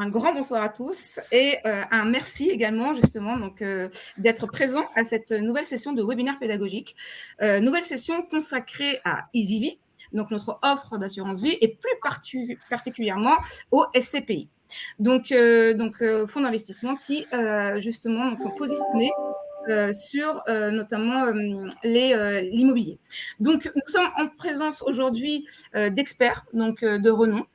un grand bonsoir à tous et un merci également justement d'être présent à cette nouvelle session de webinaire pédagogique. Nouvelle session consacrée à EasyVie, donc notre offre d'assurance vie et plus particulièrement au SCPI. Donc, fonds d'investissement qui justement sont positionnés sur notamment l'immobilier. Donc, nous sommes en présence aujourd'hui d'experts de renom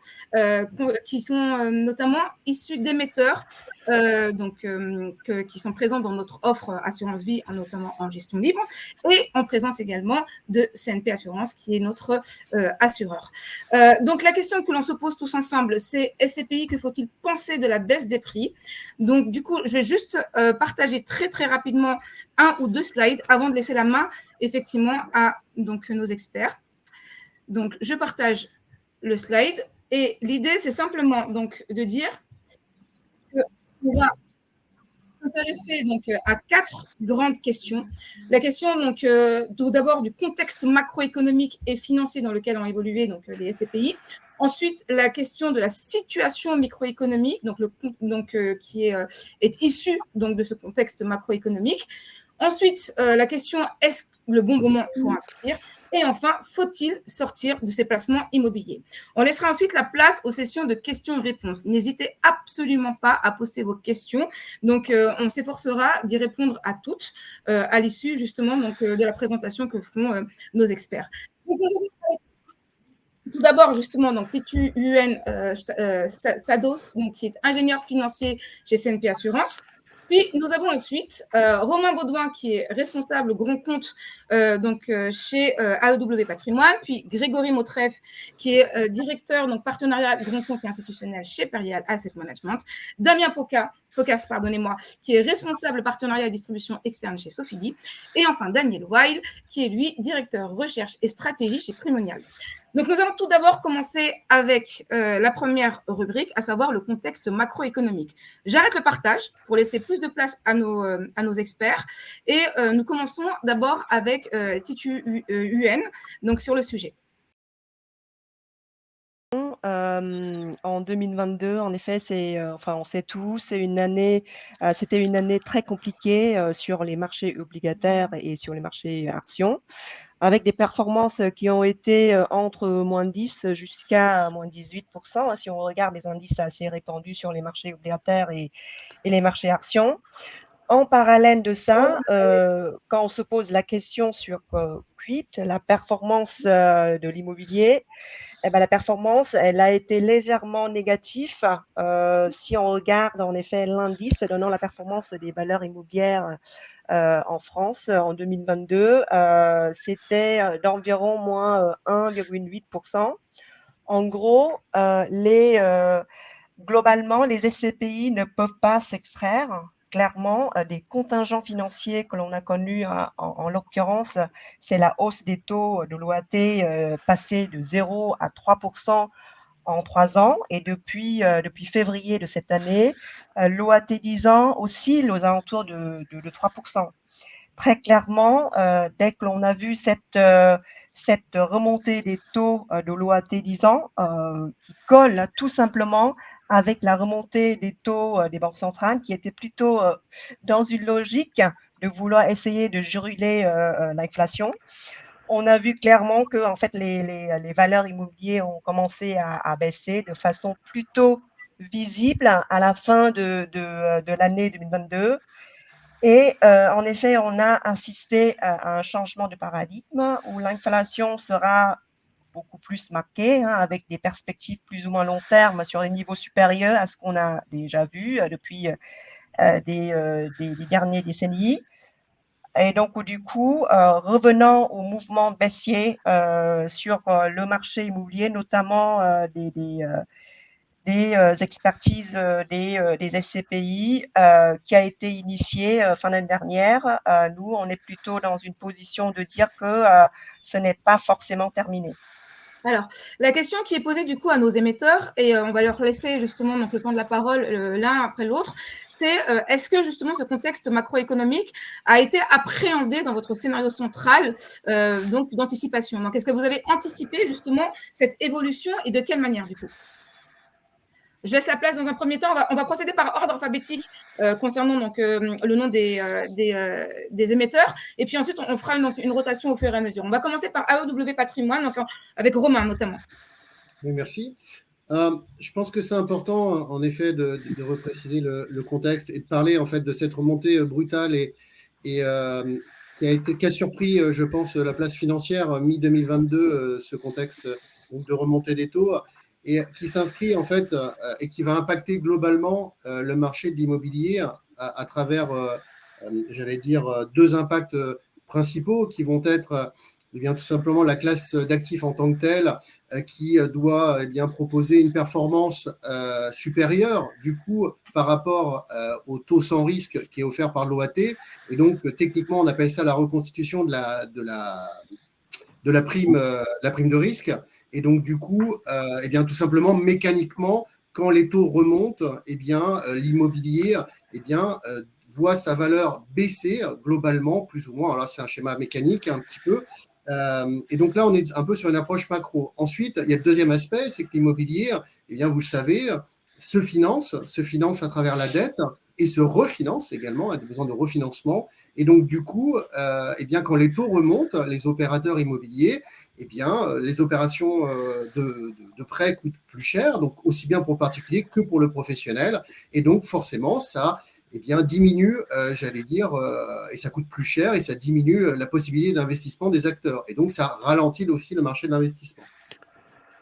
qui sont notamment issus d'émetteurs qui sont présents dans notre offre assurance vie, notamment en gestion libre, et en présence également de CNP Assurance, qui est notre assureur. Donc, la question que l'on se pose tous ensemble, c'est SCPI, que faut-il penser de la baisse des prix? Donc, du coup, je vais juste partager très, très rapidement un ou deux slides avant de laisser la main, effectivement, à nos experts. Donc, je partage le slide. Et l'idée, c'est simplement de dire qu'on va s'intéresser à 4 grandes questions. La question tout d'abord du contexte macroéconomique et financier dans lequel ont évolué les SCPI. Ensuite, la question de la situation microéconomique, qui est issue de ce contexte macroéconomique. Ensuite, la question, est-ce le bon moment pour investir? Et enfin, faut-il sortir de ces placements immobiliers? On laissera ensuite la place aux sessions de questions-réponses. N'hésitez absolument pas à poster vos questions. Donc, on s'efforcera d'y répondre à toutes à l'issue justement de la présentation que feront nos experts. Donc, tout d'abord, justement, Titu UN Stados, qui est ingénieur financier chez CNP Assurance. Puis, nous avons ensuite Romain Baudouin, qui est responsable grand compte chez AEW Patrimoine. Puis, Grégory Motreff, qui est directeur partenariat grand compte et institutionnel chez Perial Asset Management. Damien Pocas, qui est responsable partenariat et distribution externe chez Sofidy. Et enfin, Daniel Weil, qui est, lui, directeur recherche et stratégie chez Primonial. Donc, nous allons tout d'abord commencer avec la première rubrique, à savoir le contexte macroéconomique. J'arrête le partage pour laisser plus de place à nos experts. Et nous commençons d'abord avec Titu UN, sur le sujet. En 2022, en effet, on sait tous, c'était une année très compliquée sur les marchés obligataires et sur les marchés actions, avec des performances qui ont été entre moins 10 jusqu'à moins 18%, si on regarde les indices assez répandus sur les marchés obligataires et les marchés actions. En parallèle de ça, quand on se pose la question sur Quit, la performance de l'immobilier, la performance, elle a été légèrement négative. Si on regarde en effet l'indice donnant la performance des valeurs immobilières en France en 2022, c'était d'environ moins 1,8%. En gros, globalement, les SCPI ne peuvent pas s'extraire clairement des contingents financiers que l'on a connus. En l'occurrence, c'est la hausse des taux de l'OAT passée de 0 à 3% en 3 ans. Et depuis février de cette année, l'OAT 10 ans oscille aux alentours de 3%. Très clairement, dès que l'on a vu cette remontée des taux de l'OAT 10 ans qui colle tout simplement avec la remontée des taux des banques centrales, qui était plutôt dans une logique de vouloir essayer de juguler l'inflation. On a vu clairement que en fait, les valeurs immobilières ont commencé à baisser de façon plutôt visible à la fin de l'année 2022. Et en effet, on a assisté à un changement de paradigme où l'inflation sera beaucoup plus marquée, avec des perspectives plus ou moins long terme sur des niveaux supérieurs à ce qu'on a déjà vu depuis des dernières décennies. Et donc, du coup, revenant au mouvement baissier sur le marché immobilier, notamment des expertises des SCPI qui a été initiée fin d'année dernière. Nous, on est plutôt dans une position de dire que ce n'est pas forcément terminé. Alors, la question qui est posée du coup à nos émetteurs, et on va leur laisser justement le temps de la parole l'un après l'autre, c'est est-ce que justement ce contexte macroéconomique a été appréhendé dans votre scénario central d'anticipation? Donc, est-ce que vous avez anticipé justement cette évolution et de quelle manière du coup? Je laisse la place dans un premier temps. On va procéder par ordre alphabétique concernant donc, le nom des émetteurs. Et puis ensuite, on fera une rotation au fur et à mesure. On va commencer par AEW Patrimoine, donc, avec Romain notamment. Oui, merci. Je pense que c'est important, en effet, de repréciser le contexte et de parler en fait de cette remontée brutale et qui a surpris, je pense, la place financière mi-2022, ce contexte donc, de remontée des taux, et qui s'inscrit en fait et qui va impacter globalement le marché de l'immobilier à travers, j'allais dire, deux impacts principaux qui vont être eh bien, tout simplement la classe d'actifs en tant que telle qui doit eh bien, proposer une performance supérieure du coup par rapport au taux sans risque qui est offert par l'OAT. Et donc, techniquement, on appelle ça la reconstitution de la prime de risque. Et donc, du coup, eh bien, tout simplement, mécaniquement, quand les taux remontent, eh bien, l'immobilier eh bien, voit sa valeur baisser globalement, plus ou moins. Alors là, c'est un schéma mécanique un petit peu. Et donc là, on est un peu sur une approche macro. Ensuite, il y a le deuxième aspect, c'est que l'immobilier, eh bien, vous le savez, se finance à travers la dette et se refinance également, a besoin de refinancement. Et donc, du coup, eh bien, quand les taux remontent, les opérateurs immobiliers, eh bien, les opérations de prêt coûtent plus cher, donc aussi bien pour le particulier que pour le professionnel. Et donc, forcément, ça eh bien, diminue, j'allais dire, et ça coûte plus cher et ça diminue la possibilité d'investissement des acteurs. Et donc, ça ralentit aussi le marché de l'investissement.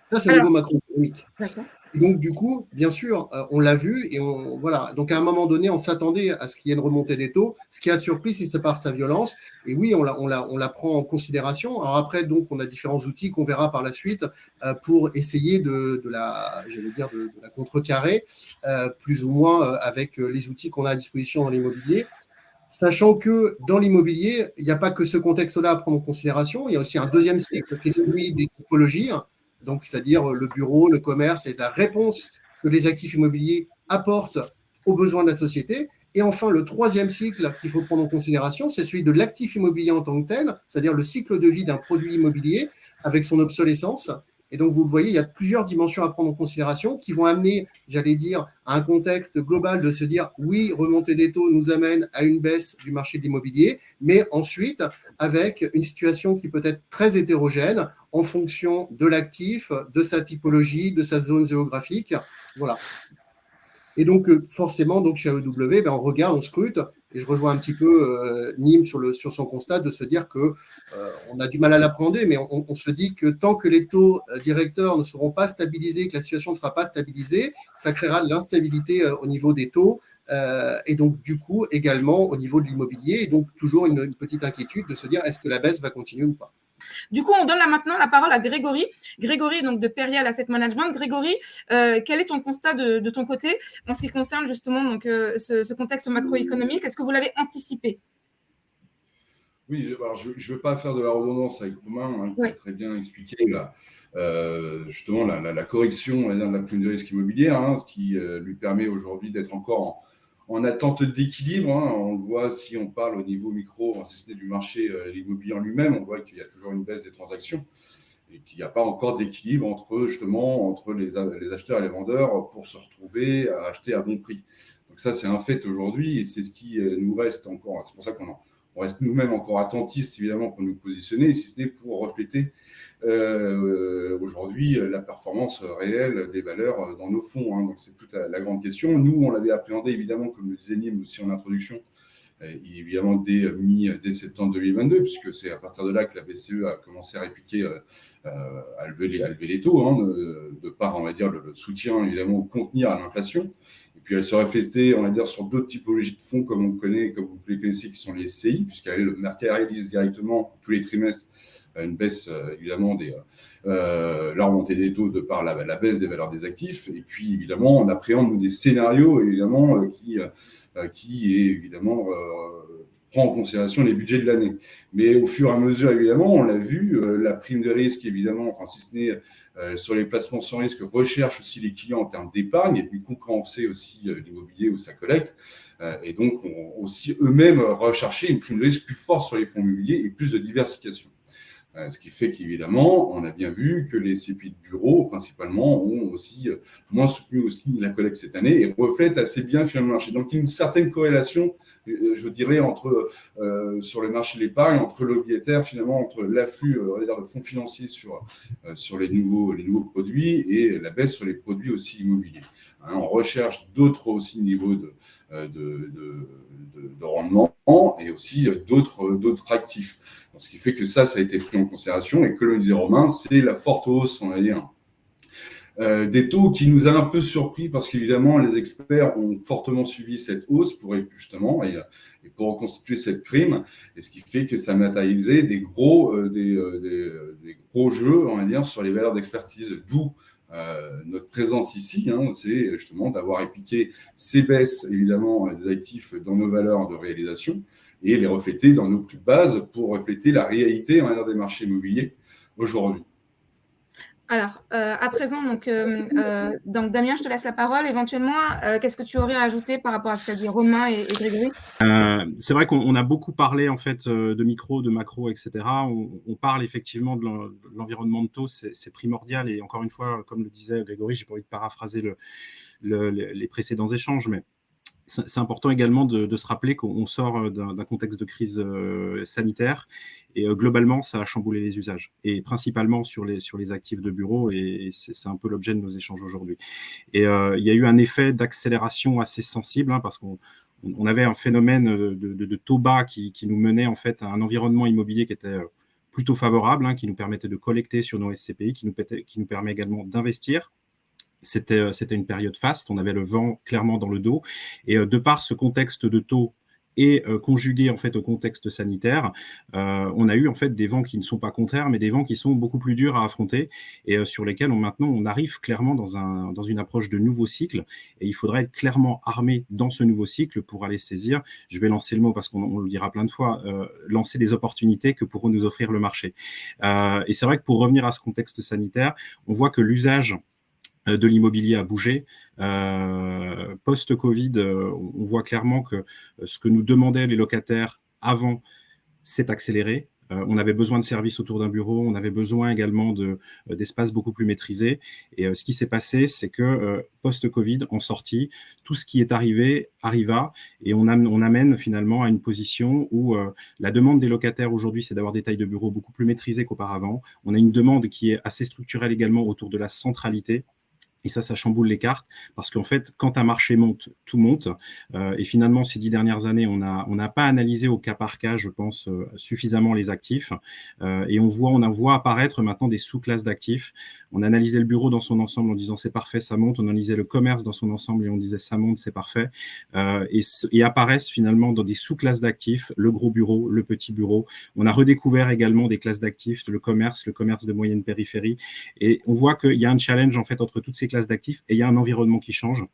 Ça, c'est au niveau macroéconomique. Et donc, du coup, bien sûr, on l'a vu et voilà. Donc, à un moment donné, on s'attendait à ce qu'il y ait une remontée des taux. Ce qui a surpris, c'est par sa violence. Et oui, on la prend en considération. Alors après, donc, on a différents outils qu'on verra par la suite pour essayer de la contrecarrer, plus ou moins avec les outils qu'on a à disposition dans l'immobilier. Sachant que dans l'immobilier, il n'y a pas que ce contexte-là à prendre en considération. Il y a aussi un deuxième cycle qui est celui des typologies, donc c'est-à-dire le bureau, le commerce et la réponse que les actifs immobiliers apportent aux besoins de la société. Et enfin, le troisième cycle qu'il faut prendre en considération, c'est celui de l'actif immobilier en tant que tel, c'est-à-dire le cycle de vie d'un produit immobilier avec son obsolescence. Et donc, vous le voyez, il y a plusieurs dimensions à prendre en considération qui vont amener, j'allais dire, à un contexte global de se dire, oui, remontée des taux nous amène à une baisse du marché de l'immobilier, mais ensuite, avec une situation qui peut être très hétérogène en fonction de l'actif, de sa typologie, de sa zone géographique. Voilà. Et donc, forcément, donc, chez AEW, on regarde, on scrute, et je rejoins un petit peu Nîmes sur son constat de se dire qu'on a du mal à l'appréhender, mais on se dit que tant que les taux directeurs ne seront pas stabilisés, que la situation ne sera pas stabilisée, ça créera de l'instabilité au niveau des taux, et donc du coup également au niveau de l'immobilier, et donc toujours une petite inquiétude de se dire est-ce que la baisse va continuer ou pas. Du coup, on donne là maintenant la parole à Grégory. Grégory, donc de Perial Asset Management. Grégory, quel est ton constat de ton côté en ce qui concerne justement donc, ce contexte macroéconomique? Est-ce que vous l'avez anticipé? Oui, alors je ne veux pas faire de la redondance avec Romain, qui a très bien expliqué justement la correction de la prime de risque immobilière, ce qui lui permet aujourd'hui d'être encore en attente d'équilibre. On le voit si on parle au niveau micro, si ce n'est du marché immobilier en lui-même, on voit qu'il y a toujours une baisse des transactions et qu'il n'y a pas encore d'équilibre entre les acheteurs et les vendeurs pour se retrouver à acheter à bon prix. Donc ça, c'est un fait aujourd'hui et c'est ce qui nous reste encore. C'est pour ça qu'on reste nous-mêmes encore attentistes, évidemment, pour nous positionner, si ce n'est pour refléter aujourd'hui la performance réelle des valeurs dans nos fonds. Donc, c'est toute la grande question. Nous, on l'avait appréhendé, évidemment, comme le disait Nîmes aussi en introduction, évidemment dès septembre 2022, puisque c'est à partir de là que la BCE a commencé à répliquer, à lever les taux, de par, on va dire, le soutien, évidemment, au contenir à l'inflation. Et puis, elle se reflétait, on va dire, sur d'autres typologies de fonds, comme vous les connaissez, qui sont les SCI, puisqu'elle réalise directement tous les trimestres une baisse, évidemment, la remontée des taux de par la baisse des valeurs des actifs. Et puis, évidemment, on appréhende, nous, des scénarios, évidemment, qui est, évidemment, prend en considération les budgets de l'année. Mais au fur et à mesure, évidemment, on l'a vu, la prime de risque, évidemment, enfin, si ce n'est sur les placements sans risque, recherche aussi les clients en termes d'épargne et puis concurrencer aussi l'immobilier où ça collecte. Et donc, aussi eux-mêmes rechercher une prime de risque plus forte sur les fonds immobiliers et plus de diversification. Ce qui fait qu'évidemment, on a bien vu que les CPI de bureau, principalement, ont aussi moins soutenu aussi la collecte cette année et reflète assez bien finalement le marché. Donc, il y a une certaine corrélation, je dirais, entre sur le marché de l'épargne, entre l'obligataire, finalement, entre l'afflux on va dire, de fonds financiers sur les nouveaux produits et la baisse sur les produits aussi immobiliers. Hein, on recherche d'autres aussi niveaux de rendement et aussi d'autres actifs. Donc, ce qui fait que ça a été pris en considération et comme le disait Romain, c'est la forte hausse, on va dire, des taux qui nous a un peu surpris parce qu'évidemment, les experts ont fortement suivi cette hausse pour justement et pour reconstituer cette prime, et ce qui fait que ça matérialisait des gros jeux, on va dire, sur les valeurs d'expertise, d'où notre présence ici, hein, c'est justement d'avoir appliqué ces baisses, évidemment, des actifs dans nos valeurs de réalisation et les refléter dans nos prix de base pour refléter la réalité, on va dire, des marchés immobiliers aujourd'hui. Alors, à présent, donc Damien, je te laisse la parole. Éventuellement, qu'est-ce que tu aurais à ajouter par rapport à ce qu'a dit Romain et Grégory? C'est vrai qu'on a beaucoup parlé en fait de micro, de macro, etc. On parle effectivement de l'environnement de taux, c'est primordial. Et encore une fois, comme le disait Grégory, j'ai pas envie de paraphraser les précédents échanges, mais c'est important également de se rappeler qu'on sort d'un contexte de crise sanitaire et globalement, ça a chamboulé les usages et principalement sur les actifs de bureau et c'est un peu l'objet de nos échanges aujourd'hui. Et il y a eu un effet d'accélération assez sensible hein, parce qu'on avait un phénomène de taux bas qui nous menait en fait à un environnement immobilier qui était plutôt favorable, hein, qui nous permettait de collecter sur nos SCPI, qui nous permet également d'investir. C'était une période faste, on avait le vent clairement dans le dos. Et de par ce contexte de taux et conjugué en fait au contexte sanitaire, on a eu en fait des vents qui ne sont pas contraires, mais des vents qui sont beaucoup plus durs à affronter et sur lesquels maintenant on arrive clairement dans une approche de nouveau cycle. Et il faudrait être clairement armé dans ce nouveau cycle pour aller saisir, je vais lancer le mot parce qu'on le dira plein de fois, lancer des opportunités que pourront nous offrir le marché. Et c'est vrai que pour revenir à ce contexte sanitaire, on voit que l'usage de l'immobilier a bougé. Post-Covid, on voit clairement que ce que nous demandaient les locataires avant s'est accéléré. On avait besoin de services autour d'un bureau, on avait besoin également d'espaces beaucoup plus maîtrisés. Et ce qui s'est passé, c'est que post-Covid, en sortie, tout ce qui est arriva et on amène finalement à une position où la demande des locataires aujourd'hui, c'est d'avoir des tailles de bureaux beaucoup plus maîtrisées qu'auparavant. On a une demande qui est assez structurelle également autour de la centralité. Et ça chamboule les cartes parce qu'en fait, quand un marché monte, tout monte. Et finalement, ces 10 dernières années, on n'a pas analysé au cas par cas, je pense, suffisamment les actifs. Et on voit apparaître maintenant des sous-classes d'actifs. On analysait le bureau dans son ensemble en disant c'est parfait, ça monte. On analysait le commerce dans son ensemble et on disait ça monte, c'est parfait. Et apparaissent finalement dans des sous-classes d'actifs, le gros bureau, le petit bureau. On a redécouvert également des classes d'actifs, le commerce de moyenne périphérie. Et on voit qu'il y a un challenge en fait entre toutes ces classes d'actifs et il y a un environnement qui change.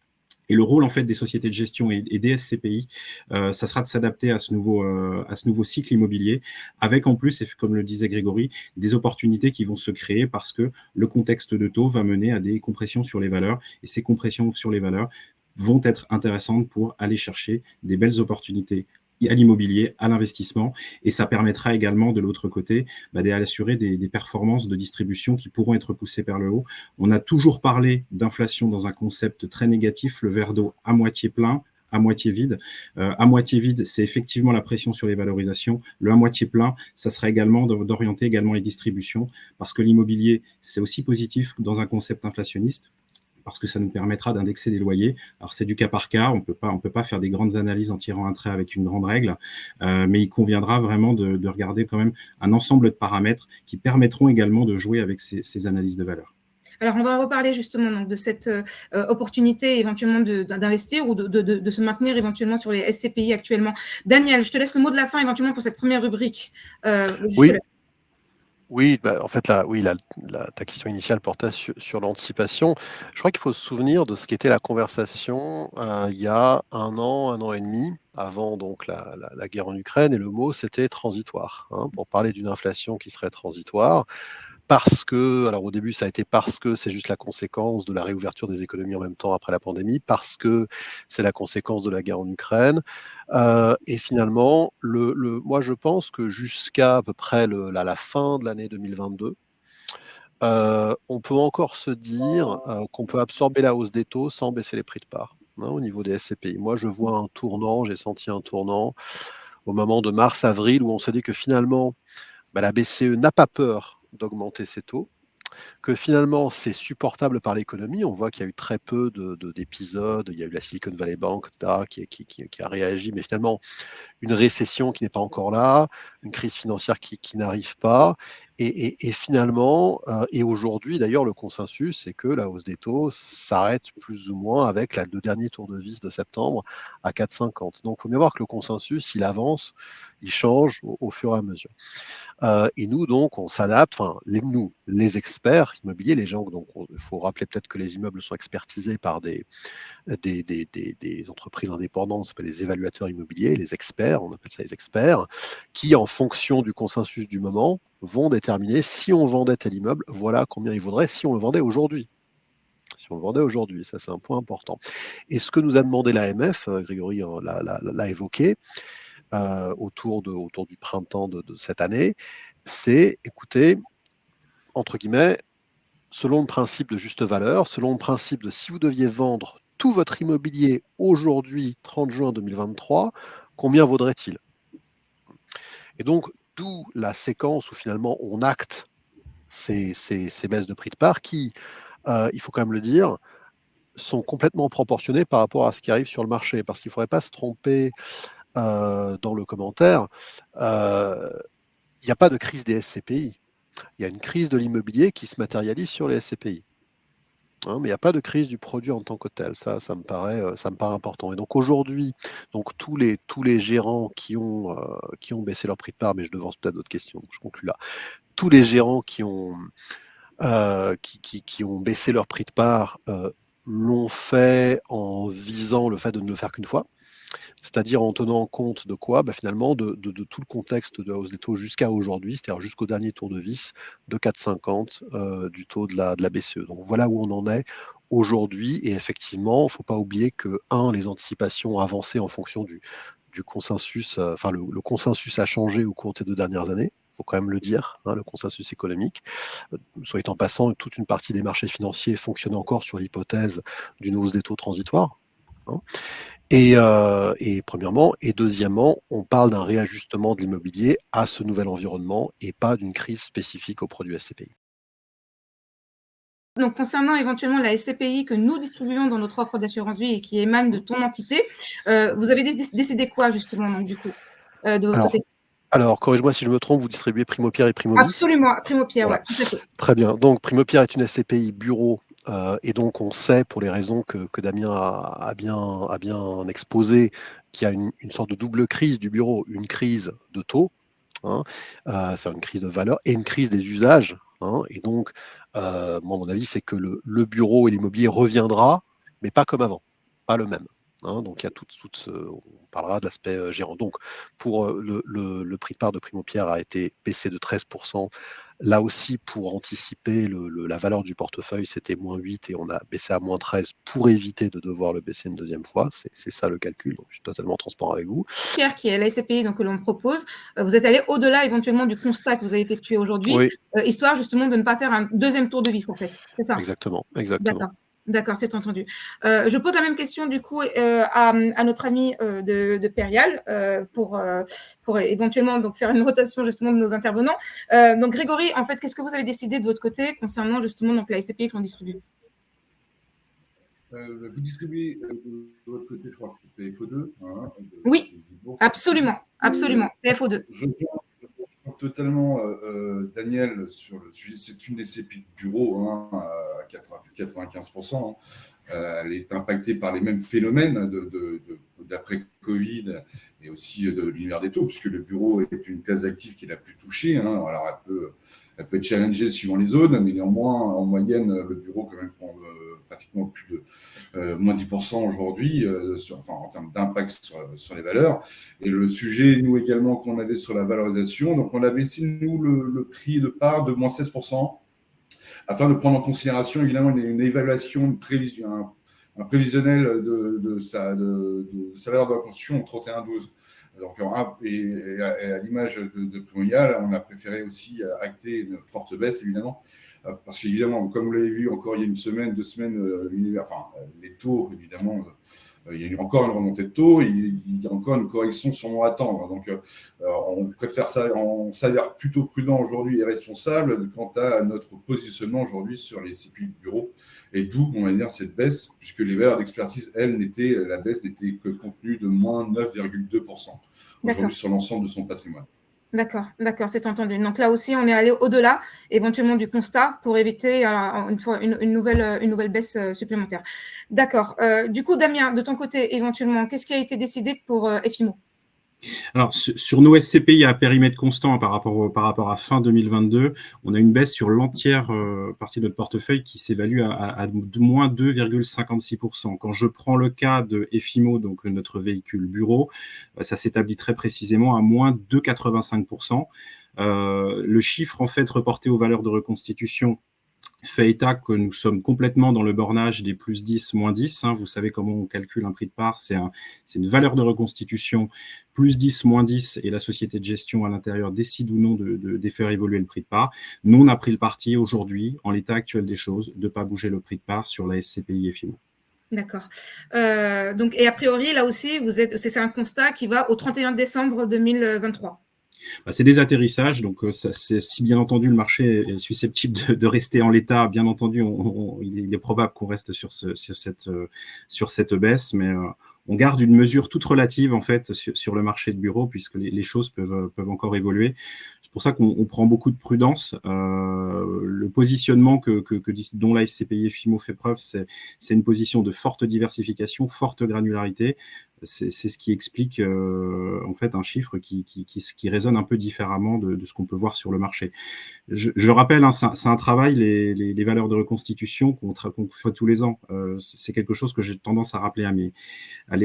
Et le rôle en fait des sociétés de gestion et des SCPI, ça sera de s'adapter à ce nouveau cycle immobilier, avec en plus, et comme le disait Grégory, des opportunités qui vont se créer parce que le contexte de taux va mener à des compressions sur les valeurs, et ces compressions sur les valeurs vont être intéressantes pour aller chercher des belles opportunités à l'immobilier, à l'investissement, et ça permettra également de l'autre côté d'assurer des performances de distribution qui pourront être poussées vers le haut. On a toujours parlé d'inflation dans un concept très négatif, le verre d'eau à moitié plein, à moitié vide. À moitié vide, c'est effectivement la pression sur les valorisations. Le à moitié plein, ça sera également d'orienter également les distributions, parce que l'immobilier, c'est aussi positif dans un concept inflationniste, parce que ça nous permettra d'indexer les loyers. Alors, c'est du cas par cas, on peut pas faire des grandes analyses en tirant un trait avec une grande règle, mais il conviendra vraiment de regarder quand même un ensemble de paramètres qui permettront également de jouer avec ces analyses de valeur. Alors, on va reparler justement donc, de cette opportunité éventuellement d'investir ou de se maintenir éventuellement sur les SCPI actuellement. Daniel, je te laisse le mot de la fin éventuellement pour cette première rubrique. Oui. Oui, en fait, ta question initiale portait sur l'anticipation. Je crois qu'il faut se souvenir de ce qu'était la conversation il y a un an et demi, avant donc la guerre en Ukraine, et le mot c'était transitoire, hein, pour parler d'une inflation qui serait transitoire. Parce que, alors au début ça a été parce que c'est juste la conséquence de la réouverture des économies en même temps après la pandémie, parce que c'est la conséquence de la guerre en Ukraine. Et finalement, moi je pense que jusqu'à à peu près la fin de l'année 2022, on peut encore se dire qu'on peut absorber la hausse des taux sans baisser les prix de part, hein, au niveau des SCPI. Moi, je vois un tournant, j'ai senti un tournant au moment de mars-avril où on se dit que finalement, la BCE n'a pas peur d'augmenter ses taux, que finalement c'est supportable par l'économie. On voit qu'il y a eu très peu d'épisodes, il y a eu la Silicon Valley Bank, etc., qui a réagi, mais finalement une récession qui n'est pas encore là, une crise financière qui n'arrive pas. Et finalement, et aujourd'hui d'ailleurs, le consensus, c'est que la hausse des taux s'arrête plus ou moins avec le dernier tour de vis de septembre à 4,50. Donc il faut bien voir que le consensus, il avance, il change au fur et à mesure. Et nous, donc, on s'adapte, enfin, les experts immobiliers, les gens, donc, il faut rappeler peut-être que les immeubles sont expertisés par des entreprises indépendantes, on s'appelle les évaluateurs immobiliers, les experts, on appelle ça les experts, qui, en fonction du consensus du moment, vont déterminer si on vendait tel immeuble, voilà combien il vaudrait si on le vendait aujourd'hui. Si on le vendait aujourd'hui, ça c'est un point important. Et ce que nous a demandé l'AMF, Grégory l'a évoqué, autour du printemps de cette année, c'est, écoutez, entre guillemets, selon le principe de juste valeur, selon le principe de si vous deviez vendre tout votre immobilier aujourd'hui, 30 juin 2023, combien vaudrait-il? Et donc, d'où la séquence où finalement on acte ces baisses de prix de part qui, il faut quand même le dire, sont complètement proportionnées par rapport à ce qui arrive sur le marché. Parce qu'il ne faudrait pas se tromper dans le commentaire. Il n'y a pas de crise des SCPI. Il y a une crise de l'immobilier qui se matérialise sur les SCPI. Hein, mais il n'y a pas de crise du produit en tant que tel. Ça me paraît important. Et donc aujourd'hui, tous les gérants qui ont baissé leur prix de part, mais je devance peut-être d'autres questions, donc je conclue là. Tous les gérants qui ont baissé leur prix de part l'ont fait en visant le fait de ne le faire qu'une fois. C'est-à-dire en tenant compte de quoi? Finalement, de tout le contexte de la hausse des taux jusqu'à aujourd'hui, c'est-à-dire jusqu'au dernier tour de vis de 4,50 du taux de la BCE. Donc voilà où on en est aujourd'hui. Et effectivement, il ne faut pas oublier que, les anticipations ont avancé en fonction du consensus, le consensus a changé au cours des 2 dernières années. Il faut quand même le dire, le consensus économique. Soit en passant, toute une partie des marchés financiers fonctionnent encore sur l'hypothèse d'une hausse des taux transitoires. Et premièrement, et deuxièmement, on parle d'un réajustement de l'immobilier à ce nouvel environnement et pas d'une crise spécifique aux produits SCPI. Donc, concernant éventuellement la SCPI que nous distribuons dans notre offre d'assurance vie et qui émane de ton entité, vous avez décidé quoi justement, donc du coup, de votre côté? Alors, corrige-moi si je me trompe, vous distribuez Primo Pierre et Primo Vis? Absolument, Primo Pierre, Voilà. ouais, tout à fait. Très bien. Donc, Primo Pierre est une SCPI bureau, et donc on sait, pour les raisons que Damien a bien exposées, qu'il y a une sorte de double crise du bureau, une crise de taux, hein, c'est une crise de valeur et une crise des usages, hein. Et donc, moi, mon avis, c'est que le bureau et l'immobilier reviendra, mais pas comme avant, pas le même. Hein. Donc, il y a on parlera de l'aspect gérant. Donc, pour le prix de part de Primo Pierre a été baissé de 13%. Là aussi, pour anticiper la valeur du portefeuille, c'était -8 et on a baissé à -13 pour éviter de devoir le baisser une deuxième fois. C'est ça le calcul, donc je suis totalement transparent avec vous. Pierre, qui est la SCPI donc, que l'on propose, vous êtes allé au-delà éventuellement du constat que vous avez effectué aujourd'hui, Oui, histoire justement de ne pas faire un deuxième tour de vis, en fait. C'est ça? exactement. D'accord, c'est entendu. Je pose la même question du coup à notre ami de Perial pour éventuellement donc faire une rotation justement de nos intervenants. Donc Grégory, en fait, qu'est-ce que vous avez décidé de votre côté concernant justement donc la SCPI que l'on distribue? Vous distribuez de votre côté, je crois que c'est PFO2. Hein, Oui, absolument, PFO2. Je rejoins totalement Daniel sur le sujet. C'est une SCPI de bureau, hein, à 95%. Elle est impactée par les mêmes phénomènes d'après-Covid et aussi de l'univers des taux, puisque le bureau est une classe d'actifs qui est la plus touchée. Hein. Alors, elle peut être challengée suivant les zones, mais néanmoins, en moyenne, le bureau quand même prend pratiquement plus de moins 10% aujourd'hui, en termes d'impact sur les valeurs. Et le sujet, nous également, qu'on avait sur la valorisation, donc on a baissé, nous, le prix de part de moins 16%, afin de prendre en considération, évidemment, une évaluation, une prévision, un prévisionnel de sa valeur de la construction au 31-12. Donc, à l'image de Primonial, on a préféré aussi acter une forte baisse, évidemment, parce qu'évidemment, comme vous l'avez vu encore il y a une semaine, 2 semaines, les taux, évidemment, il y a encore une remontée de taux, il y a encore une correction sûrement à attendre. Donc, on préfère ça, on s'avère plutôt prudent aujourd'hui et responsable quant à notre positionnement aujourd'hui sur les CPI de bureau. Et d'où, on va dire, cette baisse, puisque les valeurs d'expertise, la baisse n'était que contenue de moins 9,2% aujourd'hui sur l'ensemble de son patrimoine. D'accord, c'est entendu. Donc là aussi, on est allé au-delà éventuellement du constat pour éviter une nouvelle baisse supplémentaire. D'accord. Du coup, Damien, de ton côté, éventuellement, qu'est-ce qui a été décidé pour FIMO ? Alors, sur nos SCPI à périmètre constant par rapport à fin 2022, on a une baisse sur l'entière partie de notre portefeuille qui s'évalue à moins 2,56%. Quand je prends le cas de FIMO, donc notre véhicule bureau, ça s'établit très précisément à moins 2,85%. Le chiffre, en fait, reporté aux valeurs de reconstitution fait état que nous sommes complètement dans le bornage des plus 10, moins 10. Vous savez comment on calcule un prix de part, c'est une valeur de reconstitution, plus 10, moins 10, et la société de gestion à l'intérieur décide ou non de faire évoluer le prix de part. Nous, on a pris le parti aujourd'hui, en l'état actuel des choses, de ne pas bouger le prix de part sur la SCPI et FIMO. D'accord. Donc, et a priori, là aussi, c'est un constat qui va au 31 décembre 2023. C'est des atterrissages, donc si bien entendu le marché est susceptible de rester en l'état, bien entendu, il est probable qu'on reste sur cette baisse, mais on garde une mesure toute relative en fait sur le marché de bureau puisque les choses peuvent encore évoluer. C'est pour ça qu'on prend beaucoup de prudence. Le positionnement dont la SCPI et FIMO fait preuve, c'est une position de forte diversification, forte granularité. C'est ce qui explique en fait un chiffre qui résonne un peu différemment de ce qu'on peut voir sur le marché. Je rappelle, c'est un travail, les valeurs de reconstitution qu'on fait tous les ans. C'est quelque chose que j'ai tendance à rappeler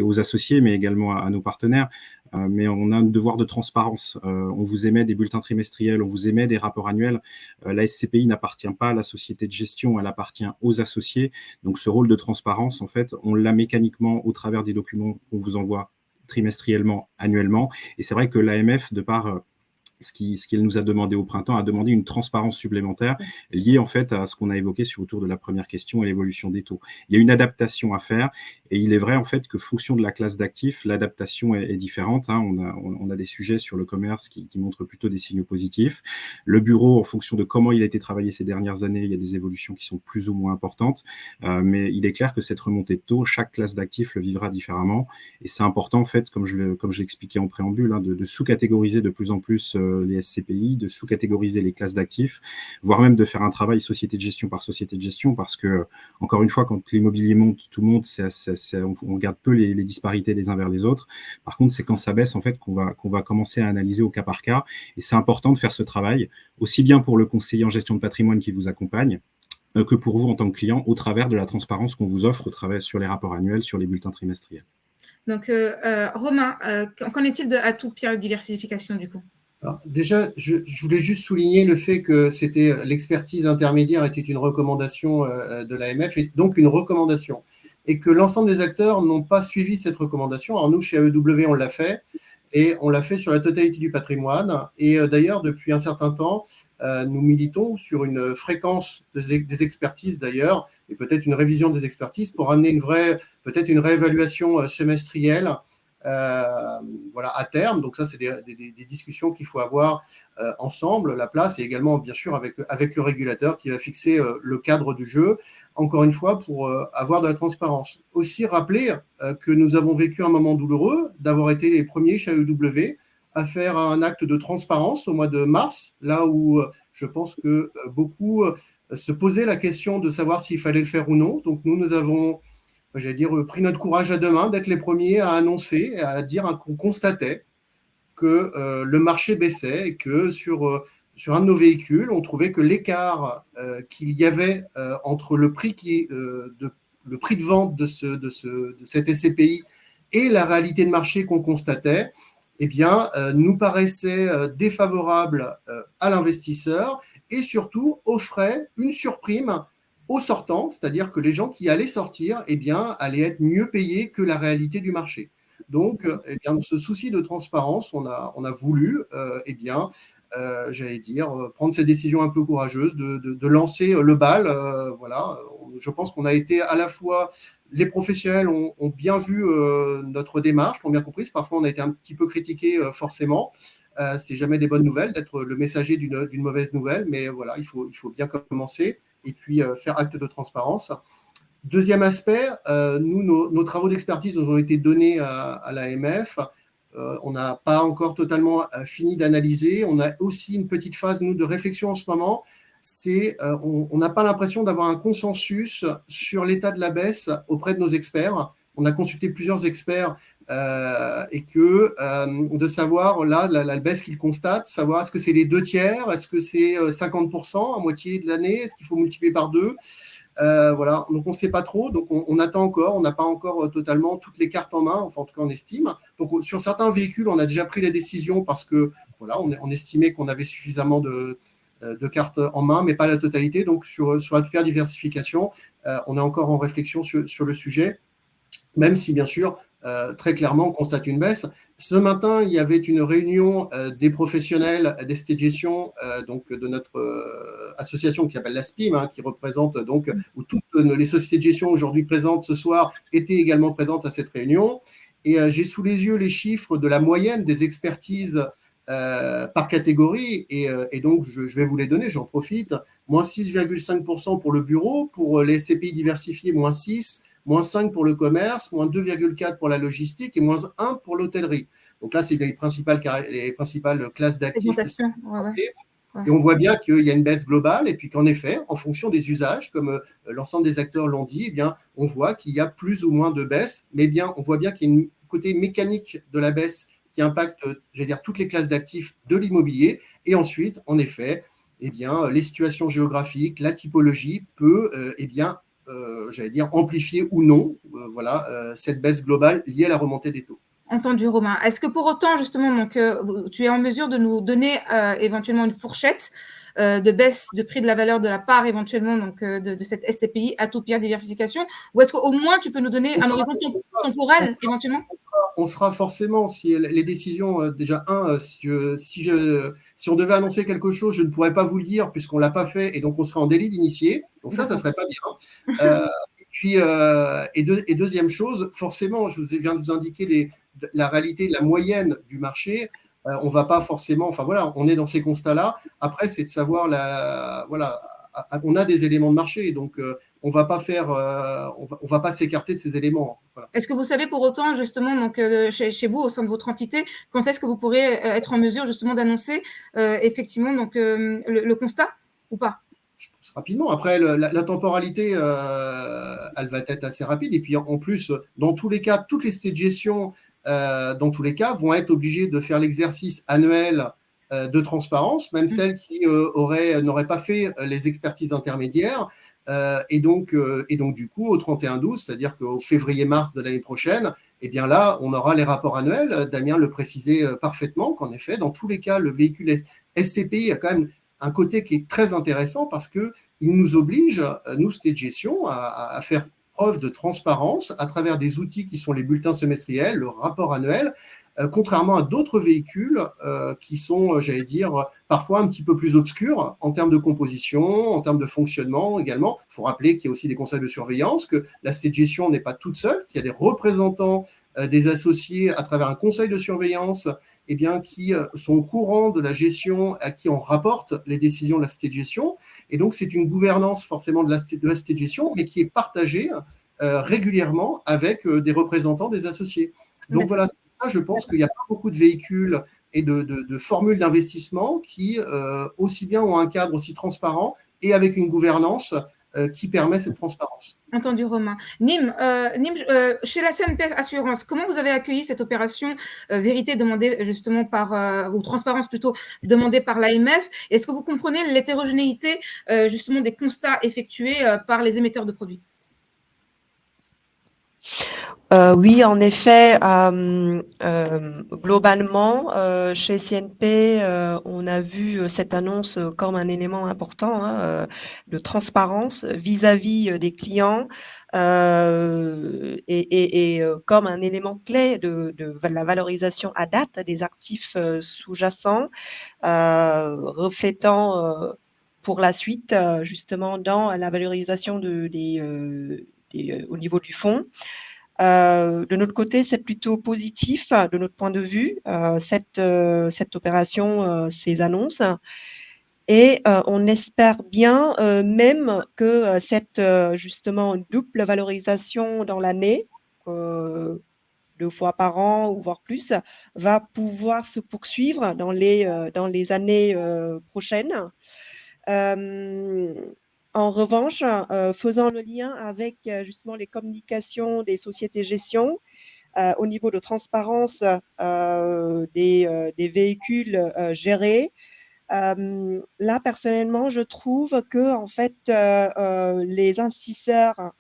aux associés, mais également à nos partenaires. Mais on a un devoir de transparence. On vous émet des bulletins trimestriels, on vous émet des rapports annuels. La SCPI n'appartient pas à la société de gestion, elle appartient aux associés. Donc ce rôle de transparence, en fait, on l'a mécaniquement au travers des documents qu'on vous envoie trimestriellement, annuellement. Et c'est vrai que l'AMF, de par ce qu'elle nous a demandé au printemps, a demandé une transparence supplémentaire liée en fait à ce qu'on a évoqué autour de la première question et l'évolution des taux. Il y a une adaptation à faire et il est vrai en fait que fonction de la classe d'actifs, l'adaptation est différente. On a des sujets sur le commerce qui montrent plutôt des signaux positifs. Le bureau, en fonction de comment il a été travaillé ces dernières années, il y a des évolutions qui sont plus ou moins importantes. Mais il est clair que cette remontée de taux, chaque classe d'actifs le vivra différemment. Et c'est important en fait, comme je l'ai expliqué en préambule, de sous-catégoriser de plus en plus les SCPI, de sous-catégoriser les classes d'actifs, voire même de faire un travail société de gestion par société de gestion, parce que, encore une fois, quand l'immobilier monte, tout monte, on regarde peu les disparités les uns vers les autres. Par contre, c'est quand ça baisse, en fait, qu'on va commencer à analyser au cas par cas. Et c'est important de faire ce travail, aussi bien pour le conseiller en gestion de patrimoine qui vous accompagne, que pour vous en tant que client, au travers de la transparence qu'on vous offre sur les rapports annuels, sur les bulletins trimestriels. Donc, Romain, qu'en est-il de Atout Pierre Diversification, du coup ? Alors, déjà, je voulais juste souligner le fait que l'expertise intermédiaire était une recommandation de l'AMF et donc une recommandation et que l'ensemble des acteurs n'ont pas suivi cette recommandation. Alors nous, chez AEW, on l'a fait et on l'a fait sur la totalité du patrimoine et d'ailleurs, depuis un certain temps, nous militons sur une fréquence des expertises d'ailleurs et peut-être une révision des expertises pour amener peut-être une réévaluation semestrielle à terme. Donc ça, c'est des discussions qu'il faut avoir ensemble, la place, et également, bien sûr, avec le régulateur qui va fixer le cadre du jeu, encore une fois, pour avoir de la transparence. Aussi rappeler que nous avons vécu un moment douloureux d'avoir été les premiers chez AEW à faire un acte de transparence au mois de mars, là où je pense que beaucoup se posaient la question de savoir s'il fallait le faire ou non. Donc nous avons pris notre courage à deux mains d'être les premiers à annoncer, à dire qu'on constatait que le marché baissait et que sur un de nos véhicules, on trouvait que l'écart qu'il y avait entre le prix de vente de cette SCPI et la réalité de marché qu'on constatait, nous paraissait défavorable à l'investisseur et surtout offrait une surprime au sortant, c'est-à-dire que les gens qui allaient sortir, allaient être mieux payés que la réalité du marché. Donc, dans ce souci de transparence, on a voulu, j'allais dire, prendre cette décision un peu courageuse de lancer le bal. Voilà, je pense qu'on a été à la fois, les professionnels ont bien vu notre démarche, l'ont bien comprise. Parfois, on a été un petit peu critiqué, forcément. C'est jamais des bonnes nouvelles d'être le messager d'une mauvaise nouvelle, mais voilà, il faut bien commencer et puis faire acte de transparence. Deuxième aspect, nous, nos travaux d'expertise nous ont été donnés à l'AMF. On n'a pas encore totalement fini d'analyser. On a aussi une petite phase, nous, de réflexion en ce moment. On n'a pas l'impression d'avoir un consensus sur l'état de la baisse auprès de nos experts. On a consulté plusieurs experts et de savoir là la baisse qu'ils constatent, savoir est-ce que c'est les 2/3, est-ce que c'est 50% à moitié de l'année, est-ce qu'il faut multiplier par 2 ? Voilà, donc on ne sait pas trop, donc on attend encore, on n'a pas encore totalement toutes les cartes en main, enfin en tout cas on estime. Donc sur certains véhicules, on a déjà pris les décisions parce que voilà, on estimait qu'on avait suffisamment de cartes en main, mais pas la totalité. Donc sur la toute diversification, on est encore en réflexion sur le sujet, même si bien sûr, très clairement, on constate une baisse. Ce matin, il y avait une réunion des professionnels des sociétés de gestion, donc de notre association qui s'appelle l'ASPIM, qui représente donc, où toutes les sociétés de gestion aujourd'hui présentes ce soir étaient également présentes à cette réunion. Et j'ai sous les yeux les chiffres de la moyenne des expertises par catégorie, et donc je vais vous les donner, j'en profite. Moins 6,5% pour le bureau, pour les CPI diversifiés, moins 6%, moins 5 pour le commerce, moins 2,4 pour la logistique et moins 1 pour l'hôtellerie. Donc là, c'est les principales classes d'actifs qui sont rappelées. Et on voit bien qu'il y a une baisse globale et puis qu'en effet, en fonction des usages, comme l'ensemble des acteurs l'ont dit, on voit qu'il y a plus ou moins de baisse, mais on voit bien qu'il y a un côté mécanique de la baisse qui impacte, toutes les classes d'actifs de l'immobilier. Et ensuite, en effet, les situations géographiques, la typologie peut, amplifier ou non cette baisse globale liée à la remontée des taux. Entendu, Romain. Est-ce que pour autant, justement, tu es en mesure de nous donner éventuellement une fourchette de baisse de prix de la valeur de la part éventuellement de cette SCPI à toute pierre diversification, ou est-ce qu'au moins tu peux nous donner un horizon temporel éventuellement? On sera forcément, si les décisions, si on devait annoncer quelque chose, je ne pourrais pas vous le dire puisqu'on ne l'a pas fait et donc on serait en délit d'initié. Donc ça ne serait pas bien. Et deuxième chose, forcément, je viens de vous indiquer la réalité, la moyenne du marché. On ne va pas forcément, on est dans ces constats-là. Après, c'est de savoir, on a des éléments de marché, donc on ne va pas s'écarter de ces éléments. Voilà. Est-ce que vous savez pour autant, justement, chez vous, au sein de votre entité, quand est-ce que vous pourrez être en mesure, justement, d'annoncer effectivement le constat ou pas? Je pense rapidement. Après, la temporalité, elle va être assez rapide. Et puis, en plus, dans tous les cas, toutes les sociétés de gestion, dans tous les cas, vont être obligées de faire l'exercice annuel de transparence, même celles qui n'auraient pas fait les expertises intermédiaires. Et donc, du coup, au 31/12, c'est-à-dire qu'au février-mars de l'année prochaine, là, on aura les rapports annuels. Damien le précisait parfaitement qu'en effet, dans tous les cas, le véhicule SCPI a quand même un côté qui est très intéressant parce qu'il nous oblige, nous, sociétés de gestion, à faire preuve de transparence à travers des outils qui sont les bulletins semestriels, le rapport annuel, contrairement à d'autres véhicules qui sont, parfois un petit peu plus obscurs en termes de composition, en termes de fonctionnement également. Il faut rappeler qu'il y a aussi des conseils de surveillance, que la société de gestion n'est pas toute seule, qu'il y a des représentants des associés à travers un conseil de surveillance qui sont au courant de la gestion, à qui on rapporte les décisions de la société de gestion. Et donc, c'est une gouvernance forcément de la société de gestion, mais qui est partagée régulièrement avec des représentants des associés. Donc voilà, ça, je pense qu'il n'y a pas beaucoup de véhicules et de formules d'investissement qui aussi bien ont un cadre aussi transparent et avec une gouvernance qui permet cette transparence. Entendu, Romain. Nîmes, chez la CNP Assurance, comment vous avez accueilli cette opération vérité demandée justement ou transparence plutôt, demandée par l'AMF? Est-ce que vous comprenez l'hétérogénéité justement des constats effectués par les émetteurs de produits? Oui, en effet, globalement, chez CNP, on a vu cette annonce comme un élément important de transparence vis-à-vis des clients et et comme un élément clé de la valorisation à date des actifs sous-jacents, reflétant pour la suite justement dans la valorisation au niveau du fonds. De notre côté, c'est plutôt positif de notre point de vue, cette opération, ces annonces. Et on espère bien même que cette justement double valorisation dans l'année, 2 fois par an ou voire plus, va pouvoir se poursuivre dans les années prochaines. En revanche, faisant le lien avec justement les communications des sociétés de gestion au niveau de transparence des véhicules gérés, là, personnellement, je trouve que en fait, les investisseurs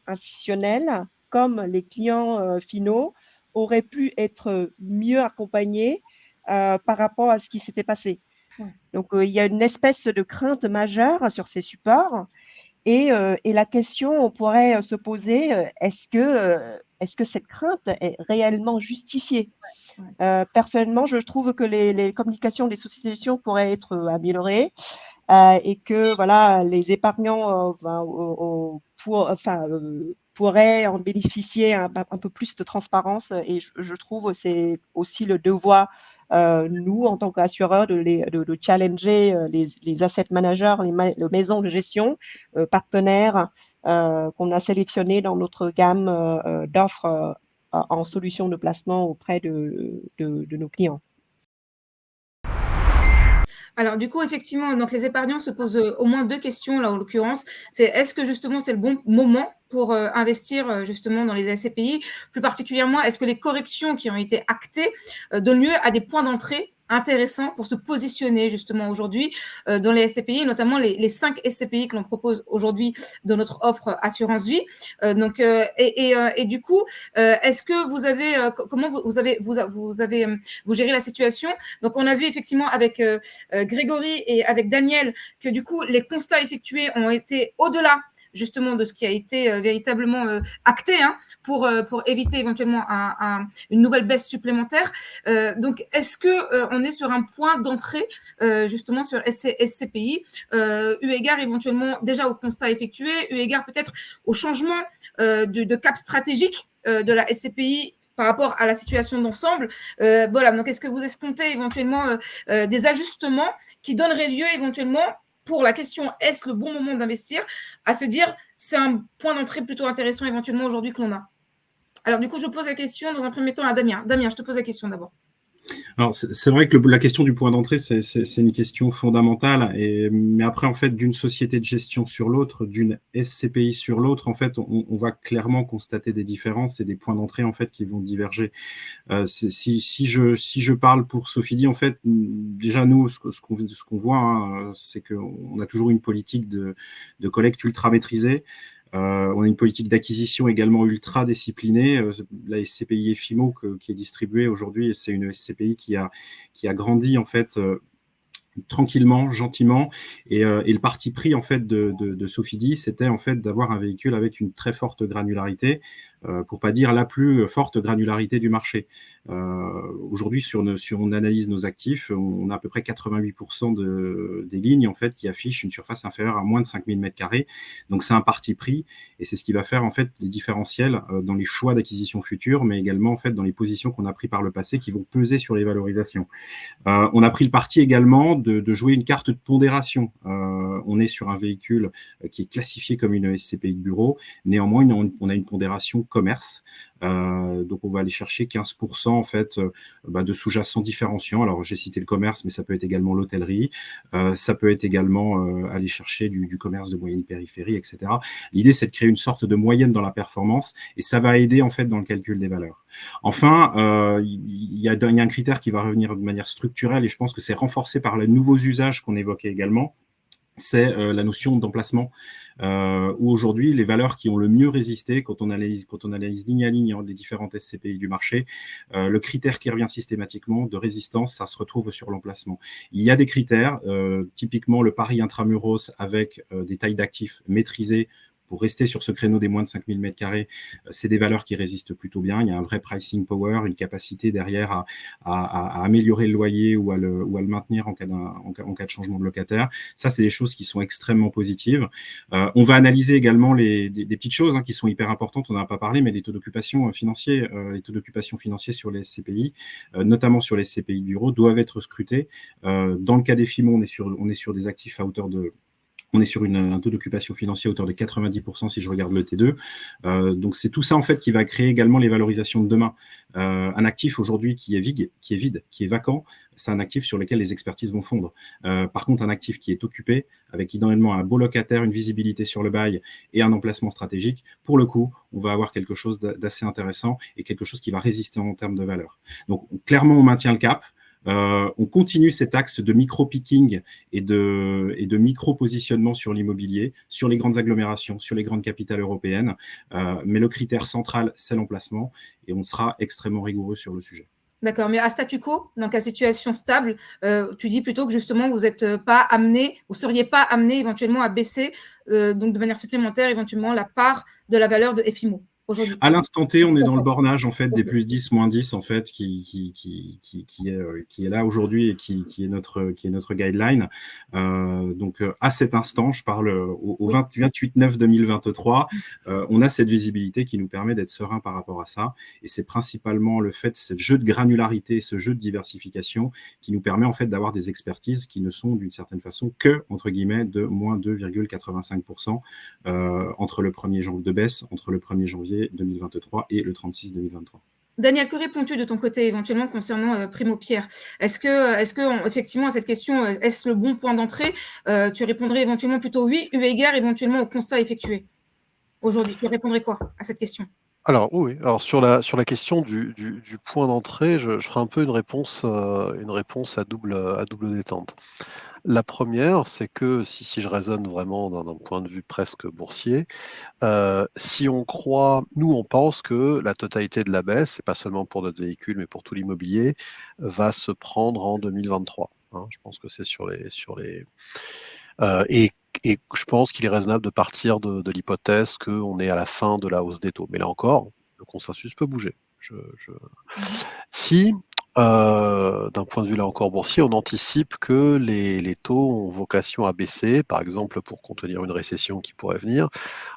institutionnels, comme les clients finaux, auraient pu être mieux accompagnés par rapport à ce qui s'était passé. Ouais. Donc, il y a une espèce de crainte majeure sur ces supports. Et la question, on pourrait se poser, est-ce que cette crainte est réellement justifiée? Personnellement, je trouve que les communications des sociétés de gestion pourraient être améliorées et que voilà, les épargnants pourraient en bénéficier un peu plus de transparence. Et je trouve que c'est aussi le devoir, nous, en tant qu'assureurs, de challenger les asset managers, les maisons de gestion, partenaires qu'on a sélectionnés dans notre gamme d'offres en solutions de placement auprès de nos clients. Alors du coup, effectivement, donc les épargnants se posent au moins 2 questions là en l'occurrence. C'est est-ce que justement c'est le bon moment pour investir justement dans les SCPI? Plus particulièrement, est-ce que les corrections qui ont été actées donnent lieu à des points d'entrée intéressants pour se positionner justement aujourd'hui dans les SCPI, notamment les 5 SCPI que l'on propose aujourd'hui dans notre offre assurance vie. Et du coup, est-ce que vous avez comment vous gérez la situation? Donc on a vu effectivement avec Grégory et avec Daniel que du coup les constats effectués ont été au-delà justement de ce qui a été véritablement acté pour éviter éventuellement une nouvelle baisse supplémentaire. Donc, est-ce que on est sur un point d'entrée justement sur SCPI, eu égard éventuellement déjà au constat effectué, eu égard peut-être au changement de cap stratégique de la SCPI par rapport à la situation d'ensemble. Voilà, donc est-ce que vous escomptez éventuellement des ajustements qui donneraient lieu éventuellement pour la question est-ce le bon moment d'investir, à se dire c'est un point d'entrée plutôt intéressant éventuellement aujourd'hui que l'on a. Alors du coup, je pose la question dans un premier temps à Damien. Damien, je te pose la question d'abord. Alors, c'est vrai que la question du point d'entrée, c'est une question fondamentale. Mais après, en fait, d'une société de gestion sur l'autre, d'une SCPI sur l'autre, en fait, on va clairement constater des différences et des points d'entrée, en fait, qui vont diverger. Si je parle pour Sofidy, en fait, déjà, nous, ce qu'on voit, c'est qu'on a toujours une politique de collecte ultra maîtrisée. On a une politique d'acquisition également ultra disciplinée. La SCPI EFIMO qui est distribuée aujourd'hui, c'est une SCPI qui a grandi en fait tranquillement, gentiment, et le parti pris en fait de Sofidy, c'était en fait d'avoir un véhicule avec une très forte granularité, pour pas dire la plus forte granularité du marché. Aujourd'hui, si on analyse nos actifs, on a à peu près 88% des lignes en fait qui affichent une surface inférieure à moins de 5000 m². Donc c'est un parti pris, et c'est ce qui va faire en fait les différentiels dans les choix d'acquisition futures, mais également en fait dans les positions qu'on a pris par le passé qui vont peser sur les valorisations. On a pris le parti également de jouer une carte de pondération. On est sur un véhicule qui est classifié comme une SCPI de bureau. Néanmoins, on a une pondération commerce. Donc, on va aller chercher 15% en fait de sous-jacents différenciants. Alors, j'ai cité le commerce, mais ça peut être également l'hôtellerie. Ça peut être également aller chercher du commerce de moyenne périphérie, etc. L'idée, c'est de créer une sorte de moyenne dans la performance, et ça va aider en fait dans le calcul des valeurs. Enfin, il y a un critère qui va revenir de manière structurelle, et je pense que c'est renforcé par les nouveaux usages qu'on évoquait également. C'est la notion d'emplacement, où aujourd'hui, les valeurs qui ont le mieux résisté, quand on analyse ligne à ligne les différentes SCPI du marché, le critère qui revient systématiquement de résistance, ça se retrouve sur l'emplacement. Il y a des critères, typiquement le pari intramuros avec des tailles d'actifs maîtrisées pour rester sur ce créneau des moins de 5000 m², c'est des valeurs qui résistent plutôt bien. Il y a un vrai pricing power, une capacité derrière à améliorer le loyer ou à le maintenir en cas de changement de locataire. Ça, c'est des choses qui sont extrêmement positives. On va analyser également des petites choses qui sont hyper importantes, on n'en a pas parlé, mais les taux d'occupation financiers, sur les SCPI, notamment sur les SCPI bureaux, doivent être scrutés. Dans le cas des FIMO, on est sur des actifs à hauteur de... On est sur un taux d'occupation financier à hauteur de 90% si je regarde le T2. Donc, c'est tout ça, en fait, qui va créer également les valorisations de demain. Un actif aujourd'hui qui est vide, qui est vacant, c'est un actif sur lequel les expertises vont fondre. Par contre, un actif qui est occupé, avec idéalement un beau locataire, une visibilité sur le bail et un emplacement stratégique, pour le coup, on va avoir quelque chose d'assez intéressant et quelque chose qui va résister en termes de valeur. Donc, clairement, on maintient le cap. On continue cet axe de micro-picking et de micro-positionnement sur l'immobilier, sur les grandes agglomérations, sur les grandes capitales européennes. Mais le critère central, c'est l'emplacement et on sera extrêmement rigoureux sur le sujet. D'accord, mais à statu quo, donc à situation stable, tu dis plutôt que justement vous n'êtes pas amené, vous ne seriez pas amené éventuellement à baisser donc de manière supplémentaire éventuellement la part de la valeur de FIMO. À l'instant T, on est dans le bornage en fait des plus 10, moins 10 en fait qui est là aujourd'hui et qui est notre guideline. Donc à cet instant, je parle au 28/9/2023, on a cette visibilité qui nous permet d'être serein par rapport à ça. Et c'est principalement le fait, ce jeu de granularité, ce jeu de diversification qui nous permet en fait d'avoir des expertises qui ne sont d'une certaine façon que entre guillemets de moins 2,85% entre le 1er janvier de baisse entre le 1er janvier 2023 et le 36 2023. Daniel, que réponds-tu de ton côté éventuellement concernant Primo Pierre? Est-ce que effectivement à cette question, est-ce le bon point d'entrée? Tu répondrais éventuellement plutôt oui, eu égard éventuellement au constat effectué aujourd'hui. Tu répondrais quoi à cette question? Alors oui, alors sur la question du point d'entrée, je ferai un peu une réponse à double détente. La première, c'est que si je raisonne vraiment d'un point de vue presque boursier, si on croit, nous on pense que la totalité de la baisse, c'est pas seulement pour notre véhicule, mais pour tout l'immobilier, va se prendre en 2023. Je pense que c'est sur les et je pense qu'il est raisonnable de partir de l'hypothèse qu'on est à la fin de la hausse des taux. Mais là encore, le consensus peut bouger. Si, d'un point de vue là encore boursier, on anticipe que les taux ont vocation à baisser, par exemple pour contenir une récession qui pourrait venir